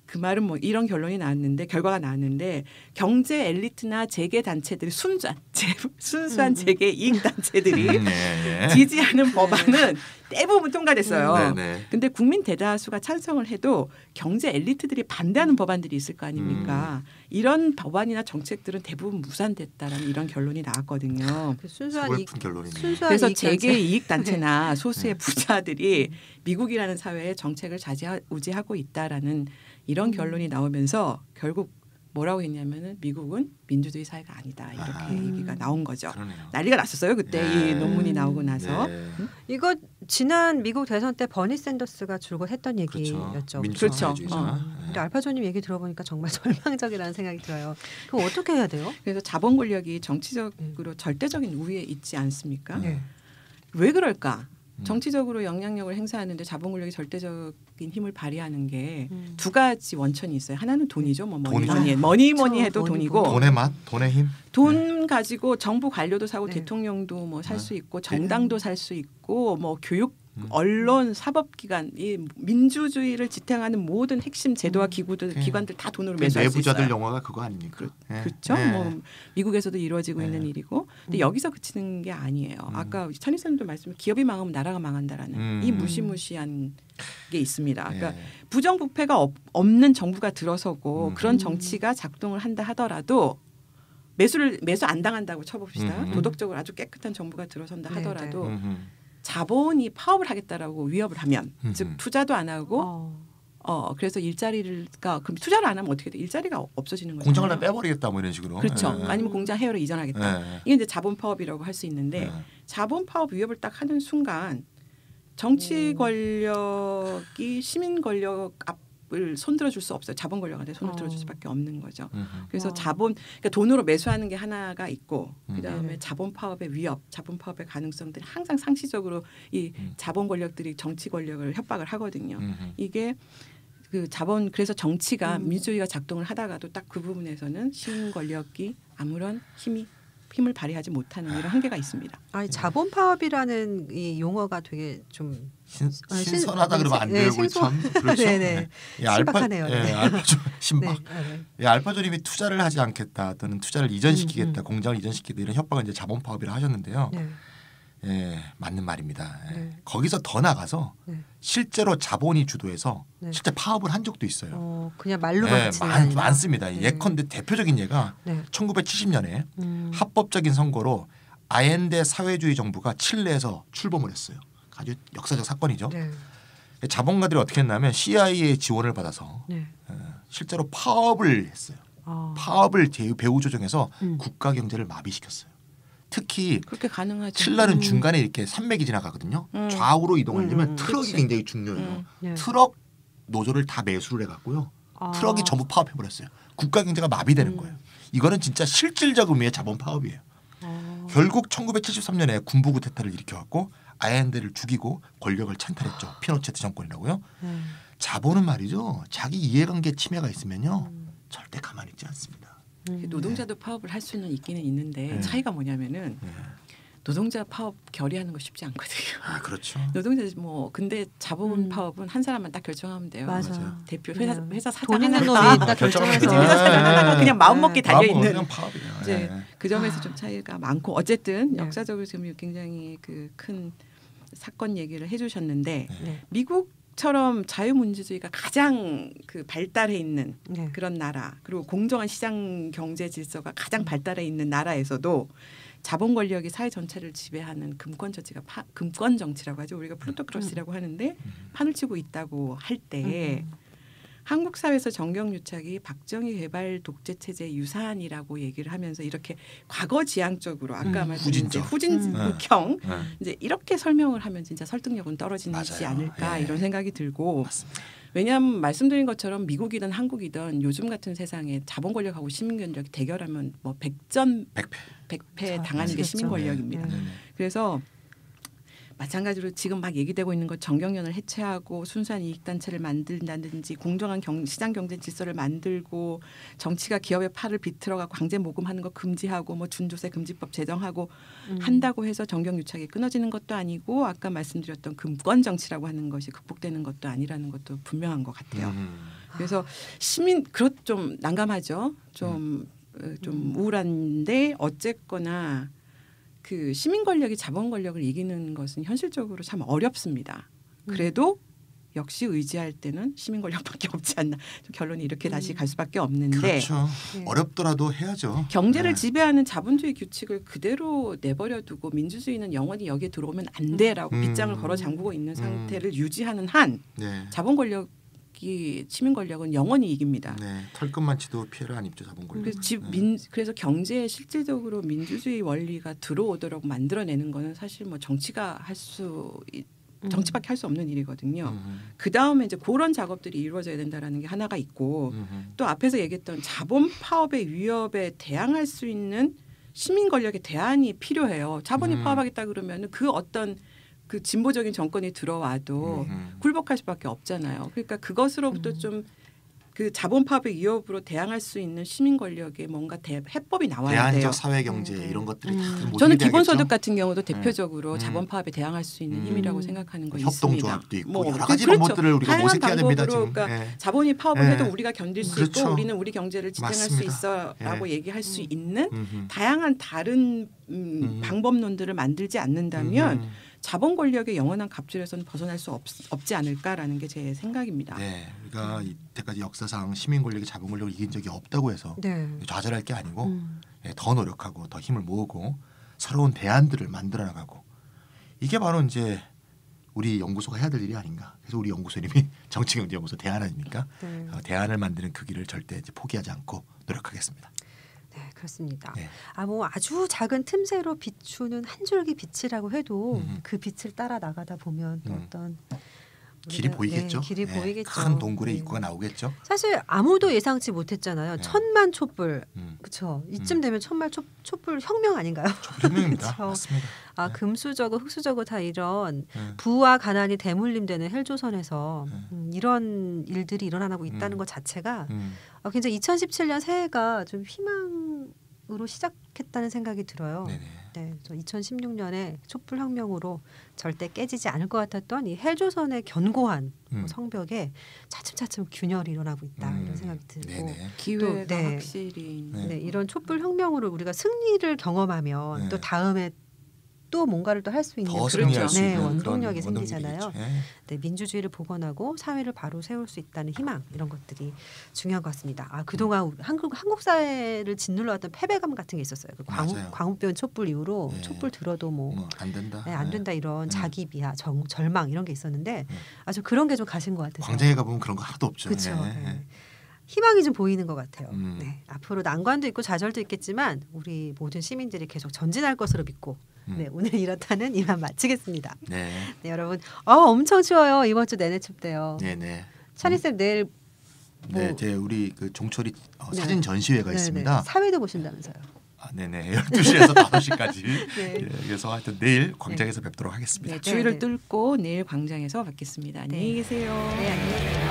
그 말은 뭐 이런 결과가 나왔는데 경제 엘리트나 재계 단체들이 순수한 재계 이익 단체들이 지지하는 법안은 대부분 통과됐어요. 근데 국민 대다수가 찬성을 해도 경제 엘리트들이 반대하는 법안들이 있을 거 아닙니까? 이런 법안이나 정책들은 대부분 무산됐다라는 이런 결론이 나왔거든요. 순수한 그래서 재계 이익 단체나 소수의 부자들이 미국이라는 사회에 정책을 좌지우지하고 있다라는 이런 결론이 나오면서 결국 뭐라고 했냐면은 미국은 민주주의 사회가 아니다 이렇게 얘기가 나온 거죠. 그러네요. 난리가 났었어요 그때 이 논문이 나오고 나서. 이거 지난 미국 대선 때 버니 샌더스가 줄곧 했던 얘기였죠. 그렇죠. 근데 알파조님 얘기 들어보니까 정말 절망적이라는 생각이 들어요. 그럼 어떻게 해야 돼요? 그래서 자본 권력이 정치적으로 절대적인 우위에 있지 않습니까? 왜 그럴까? 정치적으로 영향력을 행사하는데 자본 권력이 절대적인 힘을 발휘하는 게 두 가지 원천이 있어요. 하나는 돈이죠. 뭐니 해도 돈이고. 돈의 맛, 돈의 힘. 돈 가지고 정부 관료도 사고 대통령도 뭐 살 수 있고 정당도 살 수 있고 뭐 교육 언론, 사법기관, 이 민주주의를 지탱하는 모든 핵심 제도와 기구들, 기관들 다 돈으로 매수할 수 있어요. 내부자들 영화가 그거 아닙니까? 그렇죠. 뭐 미국에서도 이루어지고 있는 일이고, 근데 여기서 그치는 게 아니에요. 아까 찬희쌤도 말씀, 기업이 망하면 나라가 망한다라는 이 무시무시한 게 있습니다. 그러니까 부정부패가 없는 정부가 들어서고 그런 정치가 작동을 한다 하더라도 매수 안 당한다고 쳐봅시다. 도덕적으로 아주 깨끗한 정부가 들어선다 하더라도 자본이 파업을 하겠다라고 위협을 하면 즉 투자도 안 하고 그래서 일자리가 그럼 투자를 안 하면 어떻게 돼? 일자리가 없어지는 거죠. 공장을 다 빼버리겠다 뭐 이런 식으로. 그렇죠. 아니면 공장 해외로 이전하겠다. 이게 이제 자본 파업이라고 할 수 있는데 자본 파업 위협을 딱 하는 순간 정치 권력이 시민 권력 앞을 손들어 줄 수 없어요. 자본 권력한테 손을 들어줄 수밖에 없는 거죠. 그래서 그러니까 돈으로 매수하는 게 하나가 있고 그다음에 자본 파업의 위협, 자본 파업의 가능성들이 항상 상시적으로 이 자본 권력들이 정치 권력을 협박을 하거든요. 이게 그래서 정치가 민주주의가 작동을 하다가도 딱 그 부분에서는 시민 권력이 아무런 힘을 발휘하지 못하는 이런 한계가 있습니다. 아니 자본 파업이라는 이 용어가 되게 좀 신선하다 그러면 안 돼요. 참 그렇죠. 네네. 신박하네요. 알파존 신박. 알파존님이 투자를 하지 않겠다 또는 투자를 이전시키겠다, 공장을 이전시키겠다 이런 협박을 이제 자본 파업이라 하셨는데요. 맞는 말입니다. 거기서 더 나가서 실제로 자본이 주도해서 실제 파업을 한 적도 있어요. 그냥 말로만 많습니다. 예컨대 대표적인 예가 1970년에 합법적인 선거로 아엔데 사회주의 정부가 칠레에서 출범을 했어요. 아주 역사적 사건이죠. 자본가들이 어떻게 했냐면 CIA의 지원을 받아서 실제로 파업을 했어요. 파업을 배후 조정해서 국가 경제를 마비시켰어요. 특히 그렇게 가능하죠. 칠레는 중간에 이렇게 산맥이 지나가거든요. 좌우로 이동하려면 트럭이 굉장히 중요해요. 트럭 노조를 다 매수를 해갖고요. 트럭이 전부 파업해버렸어요. 국가 경제가 마비되는 거예요. 이거는 진짜 실질적 의미의 자본 파업이에요. 결국 1973년에 군부 쿠데타를 일으켜갖고 아엔데를 죽이고 권력을 찬탈했죠. 피노체트 정권이라고요. 자본은 말이죠. 자기 이해관계 침해가 있으면요. 절대 가만히 있지 않습니다. 노동자도 파업을 할 수는 있기는 있는데 차이가 뭐냐면은 노동자 파업 결의하는 거 쉽지 않거든요. 그렇죠. 노동자 근데 자본 파업은 한 사람만 딱 결정하면 돼요. 맞아요. 대표 회사 사장 있는 놈이 딱 결정해서 회사 사장 하나가 그냥 마음 먹기 달려 있는. 이제 그 점에서 좀 차이가 많고 어쨌든 역사적으로 지금 굉장히 그 큰 사건 얘기를 해주셨는데 미국처럼 자유민주주의가 가장 발달해 있는 그런 나라 그리고 공정한 시장 경제 질서가 가장 발달해 있는 나라에서도 자본 권력이 사회 전체를 지배하는 금권 정치라고 하죠. 우리가 플루토크라시라고 하는데 판을 치고 있다고 할 때 한국 사회에서 정경유착이 박정희 개발 독재 체제의 유산이라고 얘기를 하면서 이렇게 과거지향적으로 아까 말씀드린 후진형 이제 이렇게 설명을 하면 진짜 설득력은 떨어지지 않을까 이런 생각이 들고 맞습니다. 왜냐하면 말씀드린 것처럼 미국이든 한국이든 요즘 같은 세상에 자본 권력하고 시민 권력이 대결하면 뭐 백패 당하는 게 시민 권력입니다. 그래서 마찬가지로 지금 막 얘기되고 있는 것 정경련을 해체하고 순수한 이익단체를 만든다든지 공정한 시장 경제 질서를 만들고 정치가 기업의 팔을 비틀어가고 강제 모금하는 거 금지하고 뭐 준조세 금지법 제정하고 한다고 해서 정경유착이 끊어지는 것도 아니고 아까 말씀드렸던 금권 정치라고 하는 것이 극복되는 것도 아니라는 것도 분명한 것 같아요. 그래서 좀 난감하죠. 좀 우울한데 어쨌거나 그 시민 권력이 자본 권력을 이기는 것은 현실적으로 참 어렵습니다. 그래도 역시 의지할 때는 시민 권력밖에 없지 않나. 좀 결론이 이렇게 다시 갈 수밖에 없는데. 그렇죠. 어렵더라도 해야죠. 경제를 지배하는 자본주의 규칙을 그대로 내버려두고 민주주의는 영원히 여기에 들어오면 안 돼라고 빗장을 걸어 잠그고 있는 상태를 유지하는 한 자본 권력 시민 권력은 영원히 이깁니다. 털끝만 치도 피해를 안 입죠 자본 권력. 그래서 경제에 실질적으로 민주주의 원리가 들어오도록 만들어내는 거는 사실 뭐 정치밖에 할 수 없는 일이거든요. 그 다음에 이제 그런 작업들이 이루어져야 된다라는 게 하나가 있고 또 앞에서 얘기했던 자본 파업의 위협에 대항할 수 있는 시민 권력의 대안이 필요해요. 자본이 파업하겠다 그러면 그 어떤 그 진보적인 정권이 들어와도 굴복할 수밖에 없잖아요. 그러니까 그것으로부터 좀 그 자본 파업의 위협으로 대항할 수 있는 시민 권력에 뭔가 해법이 나와야 돼요. 대안적 사회 경제 이런 것들이 저는 기본소득 같은 경우도 대표적으로 자본 파업에 대항할 수 있는 힘이라고 생각하는 거 있습니다. 협동조합도 있고 뭐 여러 가지 방법들을 우리가 모색해야 됩니다. 지금. 그러니까 자본이 파업을 해도 우리가 견딜 수 있고 우리는 우리 경제를 지탱할 수 있어라고 얘기할 수 있는 다양한 다른 방법론들을 만들지 않는다면 자본 권력의 영원한 갑질에서는 벗어날 수 없지 않을까라는 게 제 생각입니다. 네, 그러니까 이때까지 역사상 시민 권력이 자본 권력을 이긴 적이 없다고 해서 좌절할 게 아니고 더 노력하고 더 힘을 모으고 새로운 대안들을 만들어 나가고 이게 바로 이제 우리 연구소가 해야 될 일이 아닌가. 그래서 우리 연구소 이름이 정치경제연구소 대안 아닙니까? 대안을 만드는 그 길을 절대 이제 포기하지 않고 노력하겠습니다. 네, 그렇습니다. 네. 뭐 아주 작은 틈새로 비추는 한 줄기 빛이라고 해도 그 빛을 따라 나가다 보면 또 어떤 길이 보이겠죠. 길이 보이겠죠. 큰 동굴의 입구가 나오겠죠. 사실 아무도 예상치 못했잖아요. 천만 촛불, 그렇죠. 이쯤 되면 천만 촛불 혁명 아닌가요? 혁명입니다. 맞습니다. 금수저고 흙수저고 다 이런 부와 가난이 대물림되는 헬조선에서 이런 일들이 일어나고 있다는 것 자체가 굉장히 2017년 새해가 좀 희망으로 시작했다는 생각이 들어요. 네네. 네, 2016년에 촛불혁명으로 절대 깨지지 않을 것 같았던 이 헬조선의 견고한 성벽에 차츰차츰 균열이 일어나고 있다 이런 생각이 들고 기회가 확실히 이런 촛불혁명으로 우리가 승리를 경험하면 또 다음에 또 뭔가를 또 할 수 있는 그런 원동력이 생기잖아요. 네, 민주주의를 복원하고 사회를 바로 세울 수 있다는 희망 이런 것들이 중요한 것 같습니다. 그동안 한국 사회를 짓눌러왔던 패배감 같은 게 있었어요. 그 광우병 촛불 이후로 촛불 들어도 안 된다. 안 된다 이런 자기 비하, 절망 이런 게 있었는데 아주 그런 게 좀 가신 것 같아요. 광장에 가보면 그런 거 하나도 없죠. 그렇죠. 희망이 좀 보이는 것 같아요. 네, 앞으로 난관도 있고 좌절도 있겠지만 우리 모든 시민들이 계속 전진할 것으로 믿고 오늘 이렇다는 이만 마치겠습니다. 네, 여러분 엄청 추워요. 이번 주 내내 춥대요. 네네. 찬희쌤 내일 이제 우리 그 종철이 사진 전시회가 있습니다. 사회도 보신다면서요? 네네. 12시에서 5시까지. 그래서 하여튼 내일 광장에서 뵙도록 하겠습니다. 네, 주위를 뚫고 내일 광장에서 뵙겠습니다. 안녕히 계세요. 네, 안녕히 계세요.